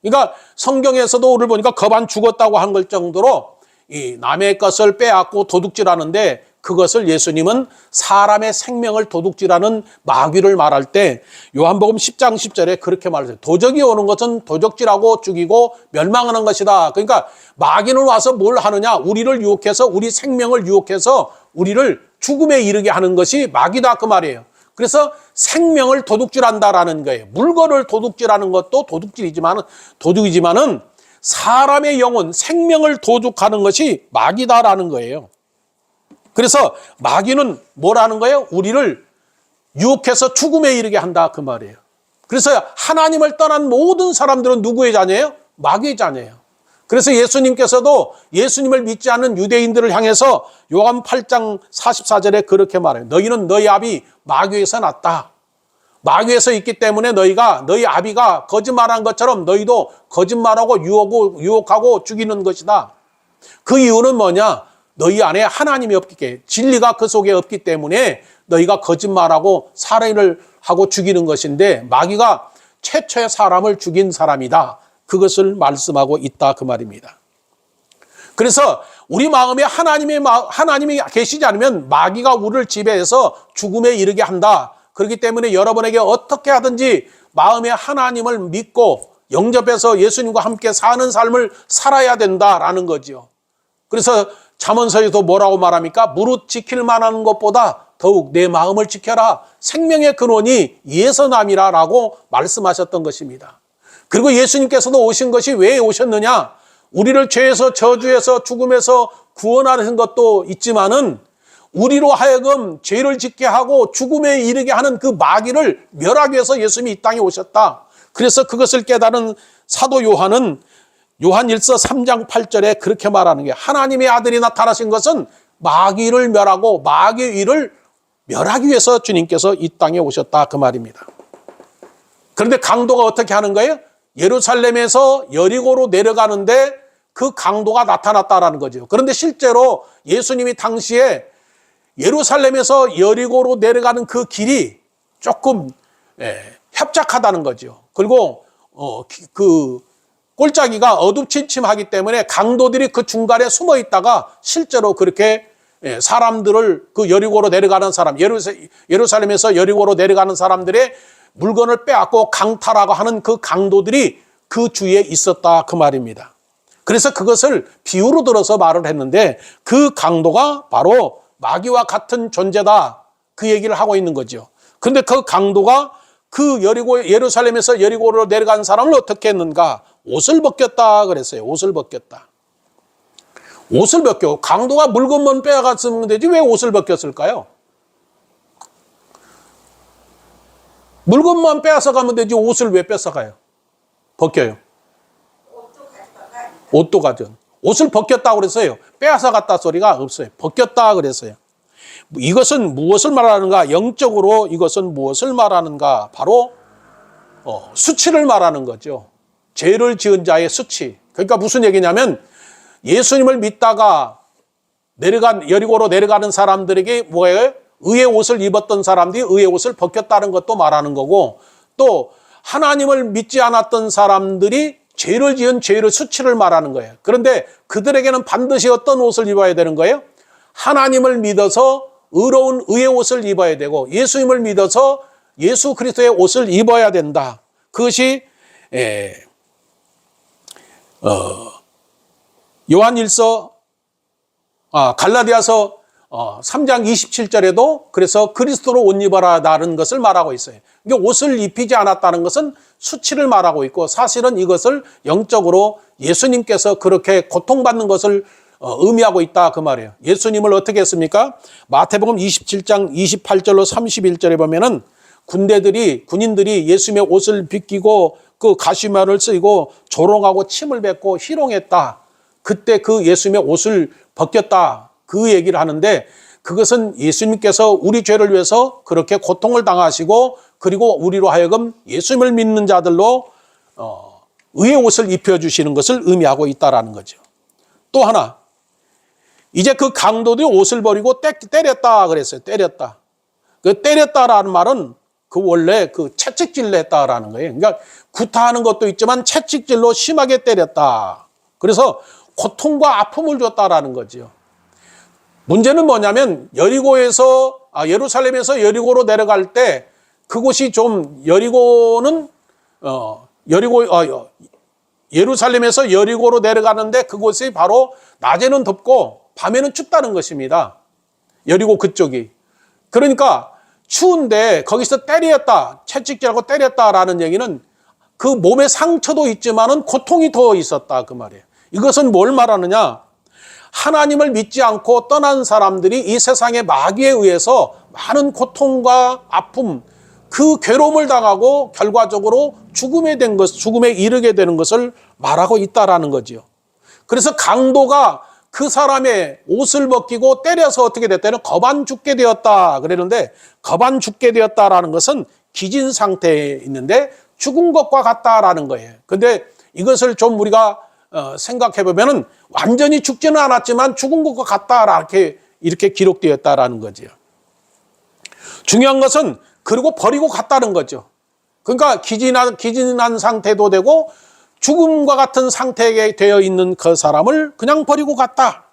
그러니까 성경에서도 오늘 보니까 거반 죽었다고 한 걸 정도로 이 남의 것을 빼앗고 도둑질하는데 그것을 예수님은 사람의 생명을 도둑질하는 마귀를 말할 때 요한복음 10장 10절에 그렇게 말했어요. 도적이 오는 것은 도적질하고 죽이고 멸망하는 것이다. 그러니까 마귀는 와서 뭘 하느냐? 우리를 유혹해서 우리 생명을 유혹해서 우리를 죽음에 이르게 하는 것이 마귀다 그 말이에요. 그래서 생명을 도둑질한다라는 거예요. 물건을 도둑질하는 것도 도둑이지만은 사람의 영혼, 생명을 도둑하는 것이 마귀다라는 거예요. 그래서 마귀는 뭐라는 거예요? 우리를 유혹해서 죽음에 이르게 한다 그 말이에요. 그래서 하나님을 떠난 모든 사람들은 누구의 자녀예요? 마귀의 자녀예요. 그래서 예수님께서도 예수님을 믿지 않는 유대인들을 향해서 요한 8장 44절에 그렇게 말해요. 너희는 너희 아비 마귀에서 났다. 마귀에서 있기 때문에 너희 아비가 거짓말한 것처럼 너희도 거짓말하고 유혹하고 죽이는 것이다. 그 이유는 뭐냐? 너희 안에 하나님이 없기, 진리가 그 속에 없기 때문에 너희가 거짓말하고 살인을 하고 죽이는 것인데 마귀가 최초의 사람을 죽인 사람이다. 그것을 말씀하고 있다 그 말입니다. 그래서 우리 마음에 하나님이 계시지 않으면 마귀가 우리를 지배해서 죽음에 이르게 한다. 그렇기 때문에 여러분에게 어떻게 하든지 마음에 하나님을 믿고 영접해서 예수님과 함께 사는 삶을 살아야 된다라는 거지요. 그래서 잠언서에도 뭐라고 말합니까? 무릇 지킬 만한 것보다 더욱 내 마음을 지켜라. 생명의 근원이 예서남이라라고 말씀하셨던 것입니다. 그리고 예수님께서도 오신 것이 왜 오셨느냐? 우리를 죄에서 저주에서 죽음에서 구원하는 것도 있지만은 우리로 하여금 죄를 짓게 하고 죽음에 이르게 하는 그 마귀를 멸하기 위해서 예수님이 이 땅에 오셨다. 그래서 그것을 깨달은 사도 요한은 요한일서 3장 8절에 그렇게 말하는 게 하나님의 아들이 나타나신 것은 마귀를 멸하고 마귀의 일을 멸하기 위해서 주님께서 이 땅에 오셨다 그 말입니다. 그런데 강도가 어떻게 하는 거예요? 예루살렘에서 여리고로 내려가는데 그 강도가 나타났다라는 거죠. 그런데 실제로 예수님이 당시에 예루살렘에서 여리고로 내려가는 그 길이 조금 협착하다는 거죠. 그리고 그 골짜기가 어둡침침하기 때문에 강도들이 그 중간에 숨어 있다가 실제로 그렇게 사람들을 그 여리고로 내려가는 사람, 예루살렘에서 여리고로 내려가는 사람들의 물건을 빼앗고 강탈하고 하는 그 강도들이 그 주위에 있었다 그 말입니다. 그래서 그것을 비유로 들어서 말을 했는데 그 강도가 바로 마귀와 같은 존재다 그 얘기를 하고 있는 거죠. 근데 그 강도가 그 예루살렘에서 여리고로 내려간 사람을 어떻게 했는가? 옷을 벗겼다 그랬어요. 옷을 벗겼다. 옷을 벗겨. 강도가 물건만 빼앗았으면 되지 왜 옷을 벗겼을까요? 물건만 빼앗아 가면 되지 옷을 왜 뺏어가요? 벗겨요. 옷도 가죠. 옷을 벗겼다고 그랬어요. 빼앗아 갔다 소리가 없어요. 벗겼다 그랬어요. 이것은 무엇을 말하는가? 영적으로 이것은 무엇을 말하는가? 바로 수치를 말하는 거죠. 죄를 지은 자의 수치. 그러니까 무슨 얘기냐면 예수님을 믿다가 여리고로 내려가는 사람들에게 뭐예요? 의의 옷을 입었던 사람들이 의의 옷을 벗겼다는 것도 말하는 거고 또 하나님을 믿지 않았던 사람들이 죄를 지은 죄의 수치를 말하는 거예요. 그런데 그들에게는 반드시 어떤 옷을 입어야 되는 거예요? 하나님을 믿어서 의로운 의의 옷을 입어야 되고 예수님을 믿어서 예수 그리스도의 옷을 입어야 된다. 그것이 갈라디아서 3장 27절에도 그래서 그리스도로 옷 입어라라는 것을 말하고 있어요. 그러니까 옷을 입히지 않았다는 것은 수치를 말하고 있고 사실은 이것을 영적으로 예수님께서 그렇게 고통받는 것을 의미하고 있다 그 말이에요. 예수님을 어떻게 했습니까? 마태복음 27장 28절로 31절에 보면은 군인들이 예수님의 옷을 벗기고 그 가시마를 쓰고 조롱하고 침을 뱉고 희롱했다. 그때 그 예수님의 옷을 벗겼다. 그 얘기를 하는데 그것은 예수님께서 우리 죄를 위해서 그렇게 고통을 당하시고 그리고 우리로 하여금 예수님을 믿는 자들로 의의 옷을 입혀주시는 것을 의미하고 있다라는 거죠. 또 하나, 이제 그 강도들이 옷을 버리고 때렸다 그랬어요. 때렸다. 그 때렸다라는 말은 그 원래 그 채찍질로 했다라는 거예요. 그러니까 구타하는 것도 있지만 채찍질로 심하게 때렸다. 그래서 고통과 아픔을 줬다라는 거죠. 문제는 뭐냐면 예루살렘에서 여리고로 내려갈 때 그곳이 좀 예루살렘에서 여리고로 내려가는데 그곳이 바로 낮에는 덥고 밤에는 춥다는 것입니다. 여리고 그쪽이. 그러니까 추운데 거기서 때렸다, 채찍질하고 때렸다라는 얘기는 그 몸에 상처도 있지만은 고통이 더 있었다 그 말이에요. 이것은 뭘 말하느냐? 하나님을 믿지 않고 떠난 사람들이 이 세상의 마귀에 의해서 많은 고통과 아픔, 그 괴로움을 당하고 결과적으로 죽음에 이르게 되는 것을 말하고 있다라는 거지요. 그래서 강도가 그 사람의 옷을 벗기고 때려서 어떻게 됐다는 거반 죽게 되었다 그랬는데 거반 죽게 되었다라는 것은 기진 상태에 있는데 죽은 것과 같다라는 거예요. 근데 이것을 좀 우리가 생각해 보면은 완전히 죽지는 않았지만 죽은 것과 같다 이렇게 기록되었다라는 거지요. 중요한 것은 그리고 버리고 갔다는 거죠. 그러니까 기진한 상태도 되고 죽음과 같은 상태에 되어 있는 그 사람을 그냥 버리고 갔다.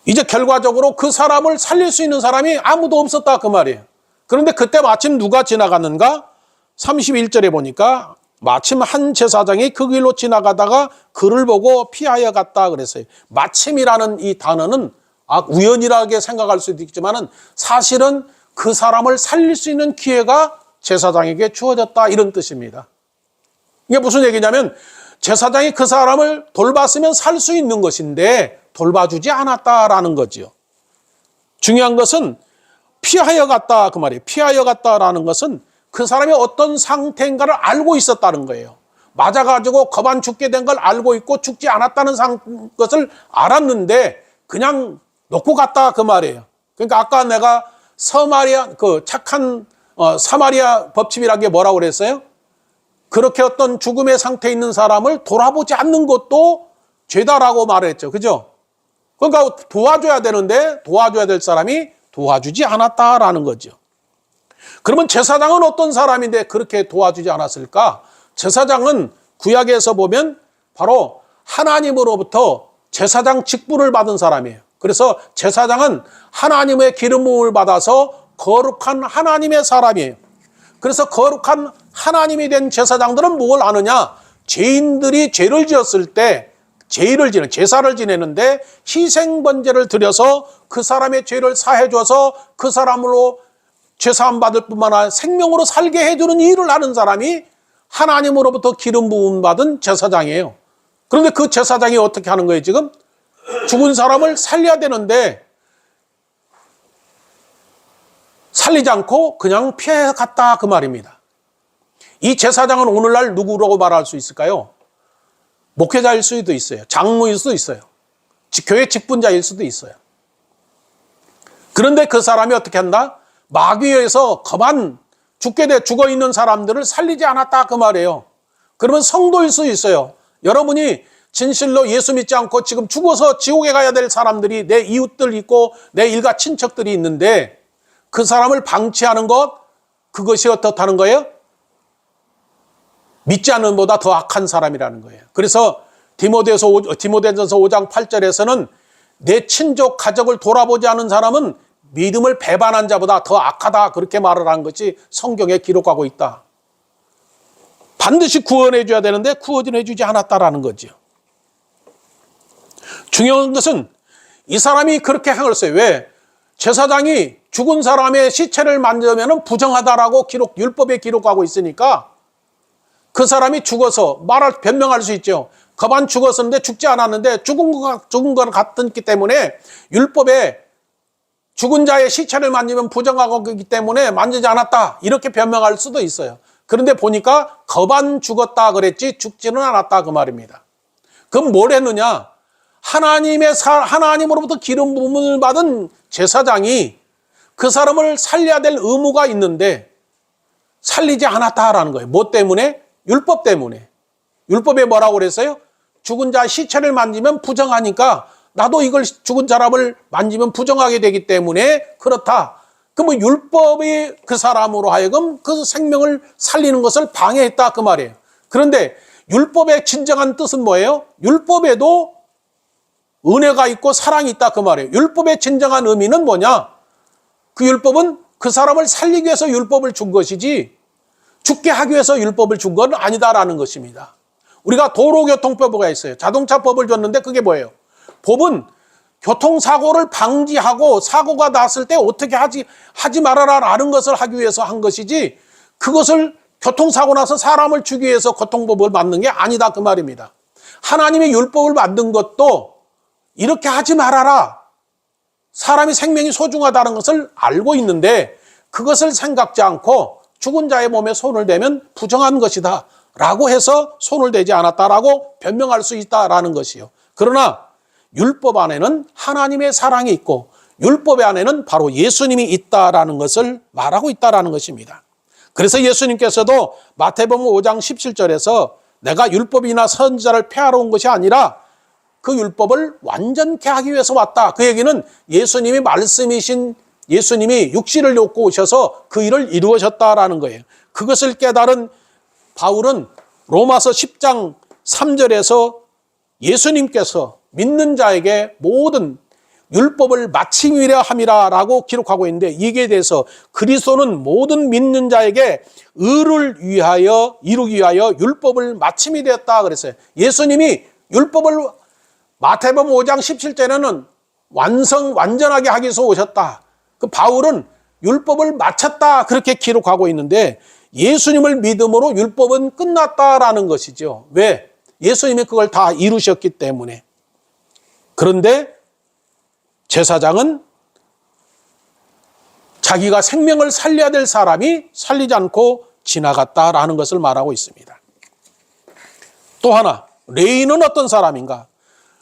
이제 결과적으로 그 사람을 살릴 수 있는 사람이 아무도 없었다 그 말이에요. 그런데 그때 마침 누가 지나갔는가? 31절에 보니까 마침 한 제사장이 그 길로 지나가다가 그를 보고 피하여 갔다 그랬어요. 마침이라는 이 단어는 우연이라게 생각할 수도 있지만은 사실은 그 사람을 살릴 수 있는 기회가 제사장에게 주어졌다 이런 뜻입니다. 이게 무슨 얘기냐면 제사장이 그 사람을 돌봤으면 살 수 있는 것인데 돌봐주지 않았다라는 거지요. 중요한 것은 피하여 갔다 그 말이에요. 피하여 갔다라는 것은 그 사람이 어떤 상태인가를 알고 있었다는 거예요. 맞아가지고 거반 죽게 된 걸 알고 있고 죽지 않았다는 것을 알았는데 그냥 놓고 갔다 그 말이에요. 그러니까 아까 내가 착한 사마리아 법칙이라는 게 뭐라고 그랬어요? 그렇게 어떤 죽음의 상태에 있는 사람을 돌아보지 않는 것도 죄다라고 말했죠. 그죠? 그러니까 도와줘야 되는데 도와줘야 될 사람이 도와주지 않았다라는 거죠. 그러면 제사장은 어떤 사람인데 그렇게 도와주지 않았을까? 제사장은 구약에서 보면 바로 하나님으로부터 제사장 직분을 받은 사람이에요. 그래서 제사장은 하나님의 기름 부음을 받아서 거룩한 하나님의 사람이에요. 그래서 거룩한 하나님이 된 제사장들은 뭘 아느냐? 죄인들이 죄를 지었을 때 제사를 지내는데 희생번제를 드려서 그 사람의 죄를 사해줘서 그 사람으로 죄사함 받을 뿐만 아니라 생명으로 살게 해주는 일을 하는 사람이 하나님으로부터 기름 부음 받은 제사장이에요. 그런데 그 제사장이 어떻게 하는 거예요 지금? 죽은 사람을 살려야 되는데 살리지 않고 그냥 피해 갔다 그 말입니다. 이 제사장은 오늘날 누구라고 말할 수 있을까요? 목회자일 수도 있어요. 장로일 수도 있어요. 교회 직분자일 수도 있어요. 그런데 그 사람이 어떻게 한다? 마귀에 의해서 거반 죽어 있는 사람들을 살리지 않았다 그 말이에요. 그러면 성도일 수 있어요. 여러분이 진실로 예수 믿지 않고 지금 죽어서 지옥에 가야 될 사람들이 내 이웃들 있고 내 일가 친척들이 있는데 그 사람을 방치하는 것, 그것이 어떻다는 거예요? 믿지 않는 보다 더 악한 사람이라는 거예요. 그래서 디모데전서 5장 8절에서는 내 친족 가족을 돌아보지 않은 사람은 믿음을 배반한 자보다 더 악하다 그렇게 말을 한 것이 성경에 기록하고 있다. 반드시 구원해 줘야 되는데 구원해 주지 않았다라는 거죠. 중요한 것은 이 사람이 그렇게 행했어요. 왜? 제사장이 죽은 사람의 시체를 만지면 부정하다라고 율법에 기록하고 있으니까 그 사람이 죽어서 변명할 수 있죠. 거반 죽었었는데 죽지 않았는데 죽은 것 같았기 때문에 율법에 죽은 자의 시체를 만지면 부정하고 그렇기 때문에 만지지 않았다 이렇게 변명할 수도 있어요. 그런데 보니까 거반 죽었다 그랬지 죽지는 않았다 그 말입니다. 그럼 뭘 했느냐? 하나님으로부터 기름 부음을 받은 제사장이 그 사람을 살려야 될 의무가 있는데 살리지 않았다라는 거예요. 뭐 때문에? 율법 때문에. 율법에 뭐라고 그랬어요? 죽은 자 시체를 만지면 부정하니까 나도 이걸 죽은 사람을 만지면 부정하게 되기 때문에 그렇다. 그러면 율법이 그 사람으로 하여금 그 생명을 살리는 것을 방해했다 그 말이에요. 그런데 율법의 진정한 뜻은 뭐예요? 율법에도 은혜가 있고 사랑이 있다 그 말이에요. 율법의 진정한 의미는 뭐냐? 그 율법은 그 사람을 살리기 위해서 율법을 준 것이지 죽게 하기 위해서 율법을 준 건 아니다라는 것입니다. 우리가 도로교통법이 있어요. 자동차법을 줬는데 그게 뭐예요? 법은 교통사고를 방지하고 사고가 났을 때 어떻게 하지 말아라라는 것을 하기 위해서 한 것이지 그것을 교통사고 나서 사람을 죽이기 위해서 교통법을 만든 게 아니다 그 말입니다. 하나님의 율법을 만든 것도 이렇게 하지 말아라. 사람이 생명이 소중하다는 것을 알고 있는데 그것을 생각지 않고 죽은 자의 몸에 손을 대면 부정한 것이다 라고 해서 손을 대지 않았다라고 변명할 수 있다라는 것이요. 그러나 율법 안에는 하나님의 사랑이 있고 율법 안에는 바로 예수님이 있다라는 것을 말하고 있다라는 것입니다. 그래서 예수님께서도 마태복음 5장 17절에서 내가 율법이나 선지자를 폐하러 온 것이 아니라 그 율법을 완전케 하기 위해서 왔다. 그 얘기는 예수님이 말씀이신 예수님이 육신을 입고 오셔서 그 일을 이루셨다라는 거예요. 그것을 깨달은 바울은 로마서 10장 3절에서 예수님께서 믿는 자에게 모든 율법을 마치려 함이라라고 기록하고 있는데 이게 대해서 그리스도는 모든 믿는 자에게 의를 위하여 이루기 위하여 율법을 마침이 되었다 그랬어요. 예수님이 율법을 마태복음 5장 17절에는 완전하게 하기 위해서 오셨다. 그 바울은 율법을 마쳤다 그렇게 기록하고 있는데 예수님을 믿음으로 율법은 끝났다라는 것이죠. 왜? 예수님이 그걸 다 이루셨기 때문에. 그런데 제사장은 자기가 생명을 살려야 될 사람이 살리지 않고 지나갔다라는 것을 말하고 있습니다. 또 하나, 레위는 어떤 사람인가?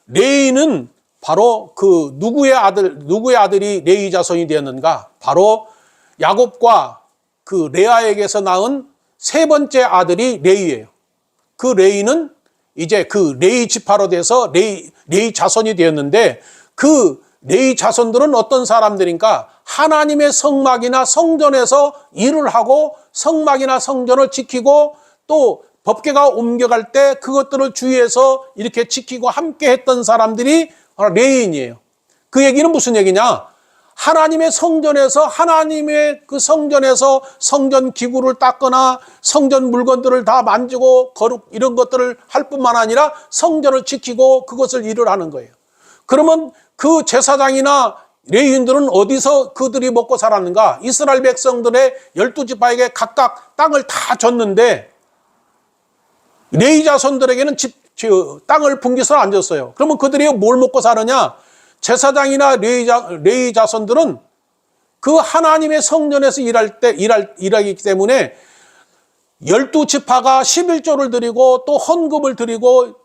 레위는 바로 그 누구의 아들이 레위 자손이 되었는가? 바로 야곱과 그 레아에게서 낳은 세 번째 아들이 레위예요. 그 레위는 이제 그 레위 지파로 돼서 레위 자손이 되었는데 그 레위 자손들은 어떤 사람들인가? 하나님의 성막이나 성전에서 일을 하고 성막이나 성전을 지키고 또 법궤가 옮겨갈 때 그것들을 주위에서 이렇게 지키고 함께 했던 사람들이 레위인이에요. 그 얘기는 무슨 얘기냐? 하나님의 성전에서 하나님의 그 성전에서 성전 기구를 닦거나 성전 물건들을 다 만지고 거룩 이런 것들을 할 뿐만 아니라 성전을 지키고 그것을 일을 하는 거예요. 그러면 그 제사장이나 레위인들은 어디서 그들이 먹고 살았는가? 이스라엘 백성들의 12지파에게 각각 땅을 다 줬는데 레위 자손들에게는 땅을 분깃을 안 줬어요. 그러면 그들이 뭘 먹고 사느냐? 제사장이나 레위 자손들은 그 하나님의 성전에서 일하기 때문에 12지파가 11조를 드리고 또 헌금을 드리고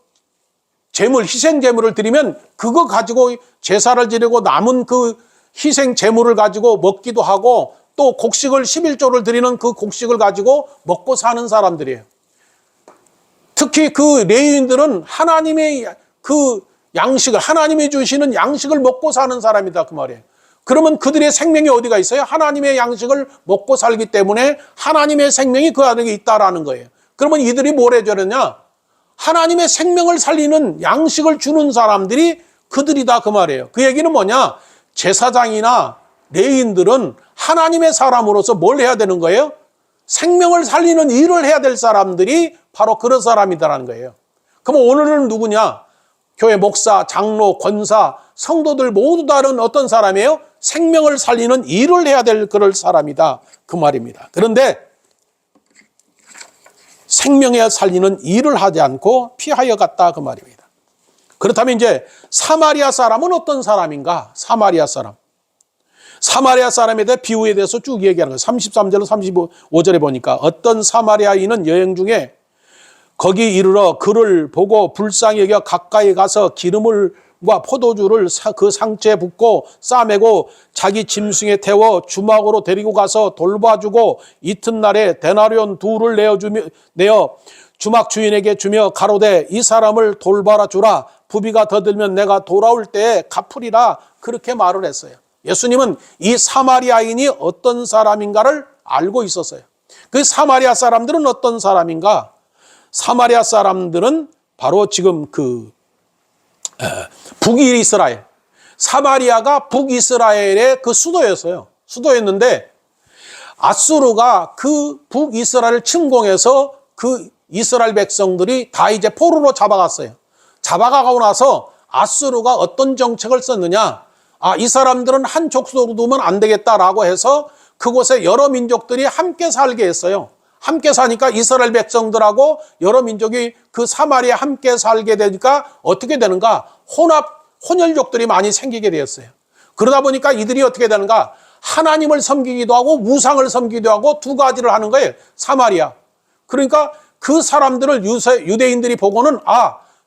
희생 제물을 드리면 그거 가지고 제사를 지내고 남은 그 희생 제물을 가지고 먹기도 하고 또 곡식을 11조를 드리는 그 곡식을 가지고 먹고 사는 사람들이에요. 특히 그 레위인들은 하나님의 그 양식을 하나님이 주시는 양식을 먹고 사는 사람이다 그 말이에요. 그러면 그들의 생명이 어디가 있어요? 하나님의 양식을 먹고 살기 때문에 하나님의 생명이 그 안에 있다라는 거예요. 그러면 이들이 뭘 해줘야 되냐? 하나님의 생명을 살리는 양식을 주는 사람들이 그들이다 그 말이에요. 그 얘기는 뭐냐? 제사장이나 레위인들은 하나님의 사람으로서 뭘 해야 되는 거예요? 생명을 살리는 일을 해야 될 사람들이 바로 그런 사람이다라는 거예요. 그럼 오늘은 누구냐? 교회 목사, 장로, 권사, 성도들 모두 다른 어떤 사람이에요? 생명을 살리는 일을 해야 될 그럴 사람이다 그 말입니다. 그런데 생명에 살리는 일을 하지 않고 피하여 갔다 그 말입니다. 그렇다면 이제 사마리아 사람은 어떤 사람인가? 사마리아 사람. 사마리아 사람에 대해 비유에 대해서 쭉 얘기하는 거예요. 33절로 35절에 보니까 어떤 사마리아인은 여행 중에 거기 이르러 그를 보고 불쌍히 여겨 가까이 가서 기름과 포도주를 그 상체에 붓고 싸매고 자기 짐승에 태워 주막으로 데리고 가서 돌봐주고 이튿날에 데나리온 2를 내어 주막 주인에게 주며 가로되 이 사람을 돌봐라 주라. 부비가 더 들면 내가 돌아올 때에 갚으리라. 그렇게 말을 했어요. 예수님은 이 사마리아인이 어떤 사람인가를 알고 있었어요. 그 사마리아 사람들은 어떤 사람인가? 사마리아 사람들은 바로 지금 북이스라엘, 사마리아가 북이스라엘의 그 수도였어요. 수도였는데 아수르가 그 북이스라엘을 침공해서 그 이스라엘 백성들이 다 이제 포로로 잡아갔어요. 잡아가고 나서 아수르가 어떤 정책을 썼느냐? 이 사람들은 한 족속으로 두면 안 되겠다라고 해서 그곳에 여러 민족들이 함께 살게 했어요. 함께 사니까 이스라엘 백성들하고 여러 민족이 그 사마리아에 함께 살게 되니까 어떻게 되는가? 혼혈족들이 많이 생기게 되었어요. 그러다 보니까 이들이 어떻게 되는가? 하나님을 섬기기도 하고 우상을 섬기기도 하고 두 가지를 하는 거예요. 사마리아. 그러니까 그 사람들을 유대인들이 보고는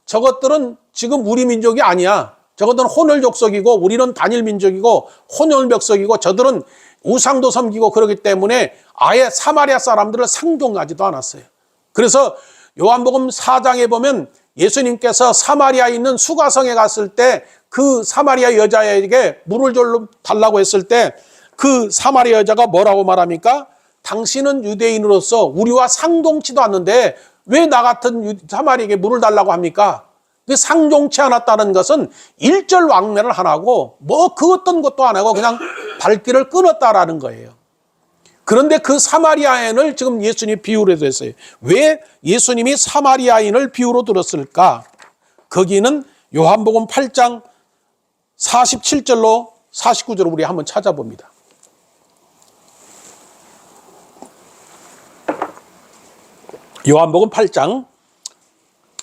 저것들은 지금 우리 민족이 아니야. 저것들은 혼혈족속이고 우리는 단일 민족이고 혼혈백성이고 저들은 우상도 섬기고 그러기 때문에 아예 사마리아 사람들을 상종하지도 않았어요. 그래서 요한복음 4장에 보면 예수님께서 사마리아에 있는 수가성에 갔을 때 그 사마리아 여자에게 물을 달라고 했을 때 그 사마리아 여자가 뭐라고 말합니까? 당신은 유대인으로서 우리와 상종치도 않는데 왜 나 같은 사마리아에게 물을 달라고 합니까? 그 상종치 않았다는 것은 일절왕래를 안 하고 그 어떤 것도 안 하고 그냥 발길을 끊었다라는 거예요. 그런데 그 사마리아인을 지금 예수님이 비유로 했어요. 왜 예수님이 사마리아인을 비유로 들었을까? 거기는 요한복음 8장 47절로 49절로 우리 한번 찾아봅니다. 요한복음 8장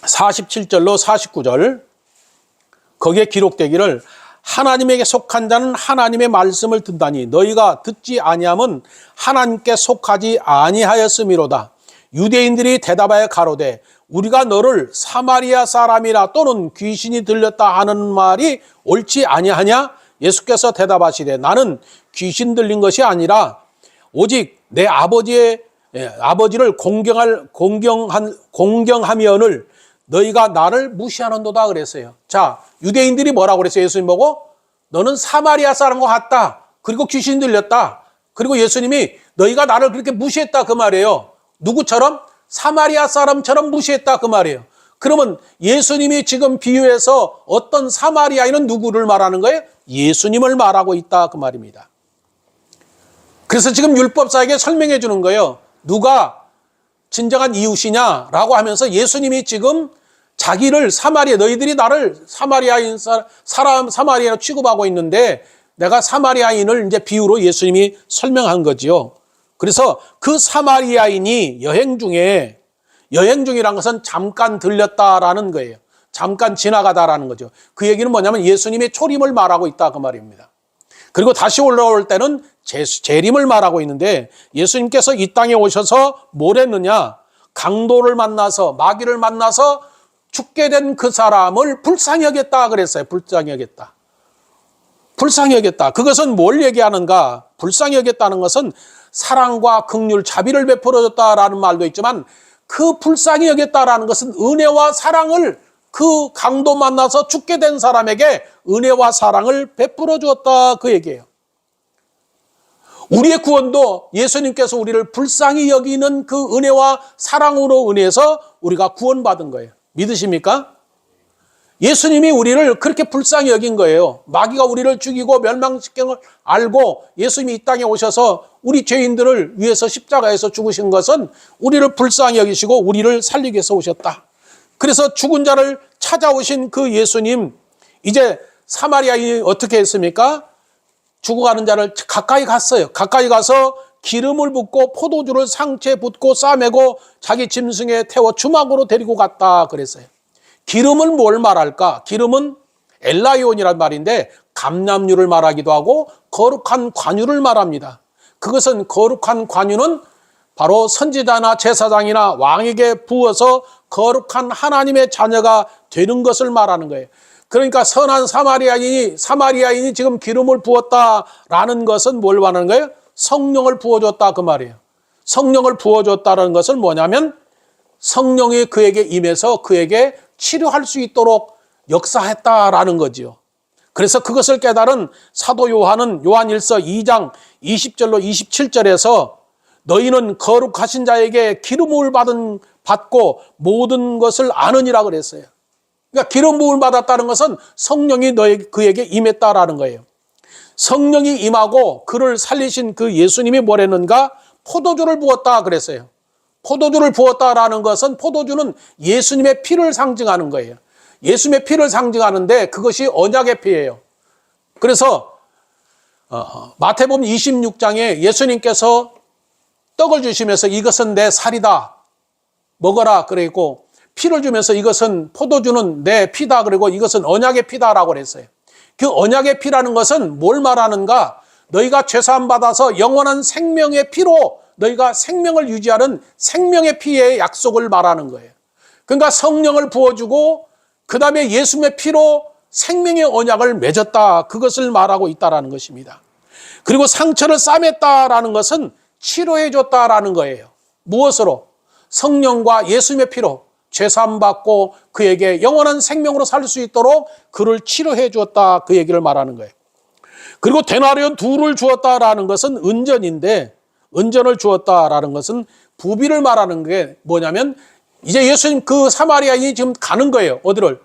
47절로 49절 거기에 기록되기를 하나님에게 속한 자는 하나님의 말씀을 듣다니 너희가 듣지 아니함은 하나님께 속하지 아니하였음이로다. 유대인들이 대답하여 가로되 우리가 너를 사마리아 사람이라 또는 귀신이 들렸다 하는 말이 옳지 아니하냐? 예수께서 대답하시되 나는 귀신 들린 것이 아니라 오직 내 아버지를 공경하면을 너희가 나를 무시하는도다 그랬어요. 자, 유대인들이 뭐라고 그랬어요? 예수님 보고 너는 사마리아 사람과 같다. 그리고 귀신 들렸다. 그리고 예수님이 너희가 나를 그렇게 무시했다 그 말이에요. 누구처럼? 사마리아 사람처럼 무시했다 그 말이에요. 그러면 예수님이 지금 비유해서 어떤 사마리아인은 누구를 말하는 거예요? 예수님을 말하고 있다 그 말입니다. 그래서 지금 율법사에게 설명해 주는 거예요. 누가 진정한 이웃이냐라고 하면서 예수님이 지금 자기를 너희들이 나를 사마리아인 사마리아로 취급하고 있는데 내가 사마리아인을 이제 비유로 예수님이 설명한 거지요. 그래서 그 사마리아인이 여행 중이라는 것은 잠깐 들렸다라는 거예요. 잠깐 지나가다라는 거죠. 그 얘기는 뭐냐면 예수님의 초림을 말하고 있다 그 말입니다. 그리고 다시 올라올 때는 재림을 말하고 있는데 예수님께서 이 땅에 오셔서 뭘 했느냐? 강도를 만나서 마귀를 만나서 죽게 된 그 사람을 불쌍히 여겼다 그랬어요. 불쌍히 여겼다. 불쌍히 여겼다. 그것은 뭘 얘기하는가? 불쌍히 여겼다는 것은 사랑과 긍휼, 자비를 베풀어줬다라는 말도 있지만 그 불쌍히 여겼다라는 것은 은혜와 사랑을 그 강도 만나서 죽게 된 사람에게 은혜와 사랑을 베풀어 주었다 그 얘기예요. 우리의 구원도 예수님께서 우리를 불쌍히 여기는 그 은혜와 사랑으로 인해서 우리가 구원받은 거예요. 믿으십니까? 예수님이 우리를 그렇게 불쌍히 여긴 거예요. 마귀가 우리를 죽이고 멸망시킨 걸 알고 예수님이 이 땅에 오셔서 우리 죄인들을 위해서 십자가에서 죽으신 것은 우리를 불쌍히 여기시고 우리를 살리기 위해서 오셨다. 그래서 죽은 자를 찾아오신 그 예수님, 이제 사마리아인이 어떻게 했습니까? 죽어가는 자를 가까이 갔어요. 가까이 가서 기름을 붓고 포도주를 상체에 붓고 싸매고 자기 짐승에 태워 주막으로 데리고 갔다 그랬어요. 기름은 뭘 말할까? 기름은 엘라이온이란 말인데 감람유를 말하기도 하고 거룩한 관유를 말합니다. 그것은 거룩한 관유는 바로 선지자나 제사장이나 왕에게 부어서 거룩한 하나님의 자녀가 되는 것을 말하는 거예요. 그러니까 선한 사마리아인이 지금 기름을 부었다라는 것은 뭘 말하는 거예요? 성령을 부어줬다 그 말이에요. 성령을 부어줬다는 것은 뭐냐면 성령이 그에게 임해서 그에게 치료할 수 있도록 역사했다라는 거지요. 그래서 그것을 깨달은 사도 요한은 요한일서 2장 20절로 27절에서 너희는 거룩하신 자에게 기름 부음을 받고 모든 것을 아느니라 그랬어요. 그러니까 기름 부음을 받았다는 것은 성령이 그에게 임했다라는 거예요. 성령이 임하고 그를 살리신 그 예수님이 뭐랬는가? 포도주를 부었다 그랬어요. 포도주를 부었다라는 것은 포도주는 예수님의 피를 상징하는 거예요. 예수님의 피를 상징하는데 그것이 언약의 피예요. 그래서 마태복음 26장에 예수님께서 떡을 주시면서 이것은 내 살이다 먹어라 그랬고 피를 주면서 이것은 포도주는 내 피다 그리고 이것은 언약의 피다라고 그랬어요. 그 언약의 피라는 것은 뭘 말하는가? 너희가 죄사함 받아서 영원한 생명의 피로 너희가 생명을 유지하는 생명의 피의 약속을 말하는 거예요. 그러니까 성령을 부어주고 그 다음에 예수님의 피로 생명의 언약을 맺었다. 그것을 말하고 있다는 것입니다. 그리고 상처를 싸맸다라는 것은 치료해 줬다라는 거예요. 무엇으로? 성령과 예수님의 피로 죄사함 받고 그에게 영원한 생명으로 살 수 있도록 그를 치료해 주었다. 그 얘기를 말하는 거예요. 그리고 데나리온 둘을 주었다라는 것은 은전인데 은전을 주었다라는 것은 부비를 말하는 게 뭐냐면 이제 예수님 그 사마리아인이 지금 가는 거예요. 어디를?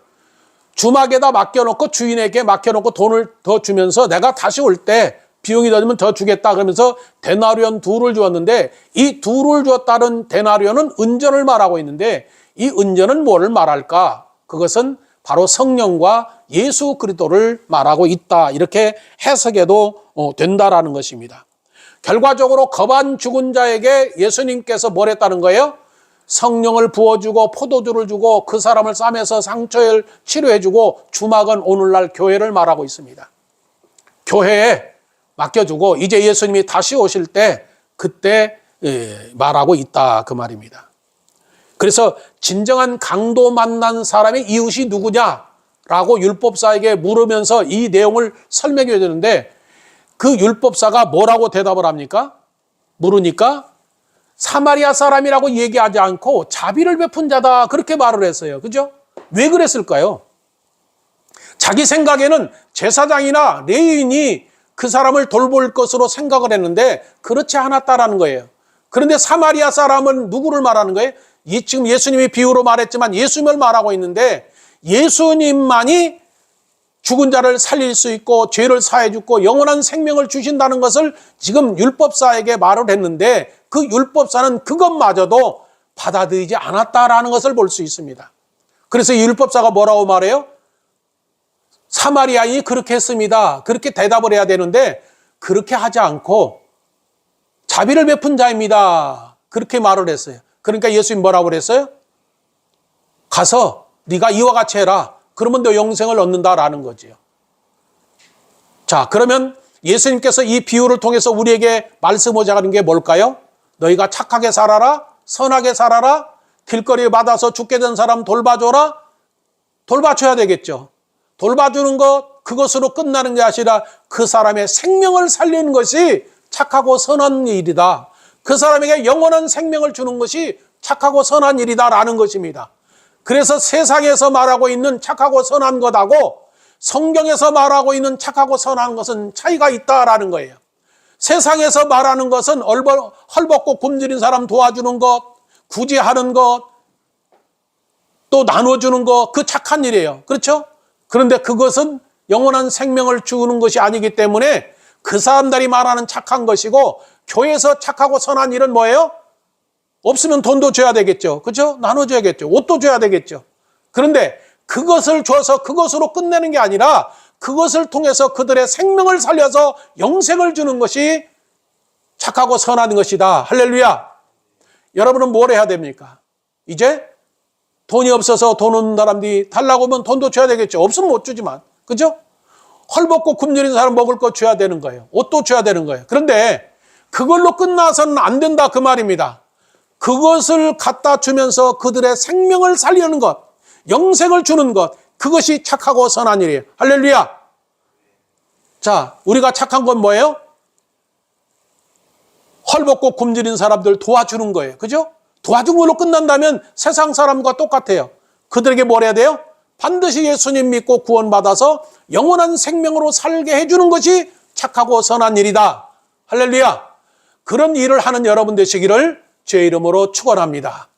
주막에다 맡겨놓고 주인에게 맡겨놓고 돈을 더 주면서 내가 다시 올 때 비용이 더 들면 더 주겠다 그러면서 데나리온 둘을 주었는데 이 둘을 주었다는 데나리온은 은전을 말하고 있는데 이 은전은 뭐를 말할까? 그것은 바로 성령과 예수 그리스도를 말하고 있다. 이렇게 해석해도 된다라는 것입니다. 결과적으로 거반 죽은 자에게 예수님께서 뭘 했다는 거예요? 성령을 부어주고 포도주를 주고 그 사람을 싸매서 상처를 치료해주고 주막은 오늘날 교회를 말하고 있습니다. 교회에 맡겨주고 이제 예수님이 다시 오실 때 그때 말하고 있다 그 말입니다. 그래서 진정한 강도 만난 사람의 이웃이 누구냐라고 율법사에게 물으면서 이 내용을 설명해야 되는데 그 율법사가 뭐라고 대답을 합니까? 물으니까 사마리아 사람이라고 얘기하지 않고 자비를 베푼 자다 그렇게 말을 했어요. 그죠? 왜 그랬을까요? 자기 생각에는 제사장이나 레위인이 그 사람을 돌볼 것으로 생각을 했는데 그렇지 않았다라는 거예요. 그런데 사마리아 사람은 누구를 말하는 거예요? 지금 예수님이 비유로 말했지만 예수님을 말하고 있는데 예수님만이 죽은 자를 살릴 수 있고 죄를 사해 주고 영원한 생명을 주신다는 것을 지금 율법사에게 말을 했는데 그 율법사는 그것마저도 받아들이지 않았다라는 것을 볼 수 있습니다. 그래서 이 율법사가 뭐라고 말해요? 사마리아인이 그렇게 했습니다. 그렇게 대답을 해야 되는데 그렇게 하지 않고 자비를 베푼 자입니다. 그렇게 말을 했어요. 그러니까 예수님 뭐라고 그랬어요? 가서 네가 이와 같이 해라. 그러면 너 영생을 얻는다라는 거지요. 자, 그러면 예수님께서 이 비유를 통해서 우리에게 말씀하자 하는 게 뭘까요? 너희가 착하게 살아라, 선하게 살아라, 길거리에 받아서 죽게 된 사람 돌봐줘라. 돌봐줘야 되겠죠. 돌봐주는 것, 그것으로 끝나는 게 아니라 그 사람의 생명을 살리는 것이 착하고 선한 일이다. 그 사람에게 영원한 생명을 주는 것이 착하고 선한 일이다라는 것입니다. 그래서 세상에서 말하고 있는 착하고 선한 것하고 성경에서 말하고 있는 착하고 선한 것은 차이가 있다라는 거예요. 세상에서 말하는 것은 헐벗고 굶주린 사람 도와주는 것, 구제하는 것, 또 나눠주는 것, 그 착한 일이에요. 그렇죠? 그런데 그것은 영원한 생명을 주는 것이 아니기 때문에 그 사람들이 말하는 착한 것이고 교회에서 착하고 선한 일은 뭐예요? 없으면 돈도 줘야 되겠죠. 그렇죠? 나눠줘야겠죠. 옷도 줘야 되겠죠. 그런데 그것을 줘서 그것으로 끝내는 게 아니라 그것을 통해서 그들의 생명을 살려서 영생을 주는 것이 착하고 선한 것이다. 할렐루야. 여러분은 뭘 해야 됩니까? 이제 돈이 없어서 돈 없는 사람들이 달라고 하면 돈도 줘야 되겠죠. 없으면 못 주지만. 그죠? 헐벗고 굶주린 사람 먹을 거 줘야 되는 거예요. 옷도 줘야 되는 거예요. 그런데 그걸로 끝나서는 안 된다 그 말입니다. 그것을 갖다 주면서 그들의 생명을 살리는 것, 영생을 주는 것, 그것이 착하고 선한 일이에요. 할렐루야. 자, 우리가 착한 건 뭐예요? 헐벗고 굶주린 사람들 도와주는 거예요. 그죠? 도와준 걸로 끝난다면 세상 사람과 똑같아요. 그들에게 뭘 해야 돼요? 반드시 예수님 믿고 구원받아서 영원한 생명으로 살게 해주는 것이 착하고 선한 일이다. 할렐루야. 그런 일을 하는 여러분 되시기를 주의 이름으로 축원합니다.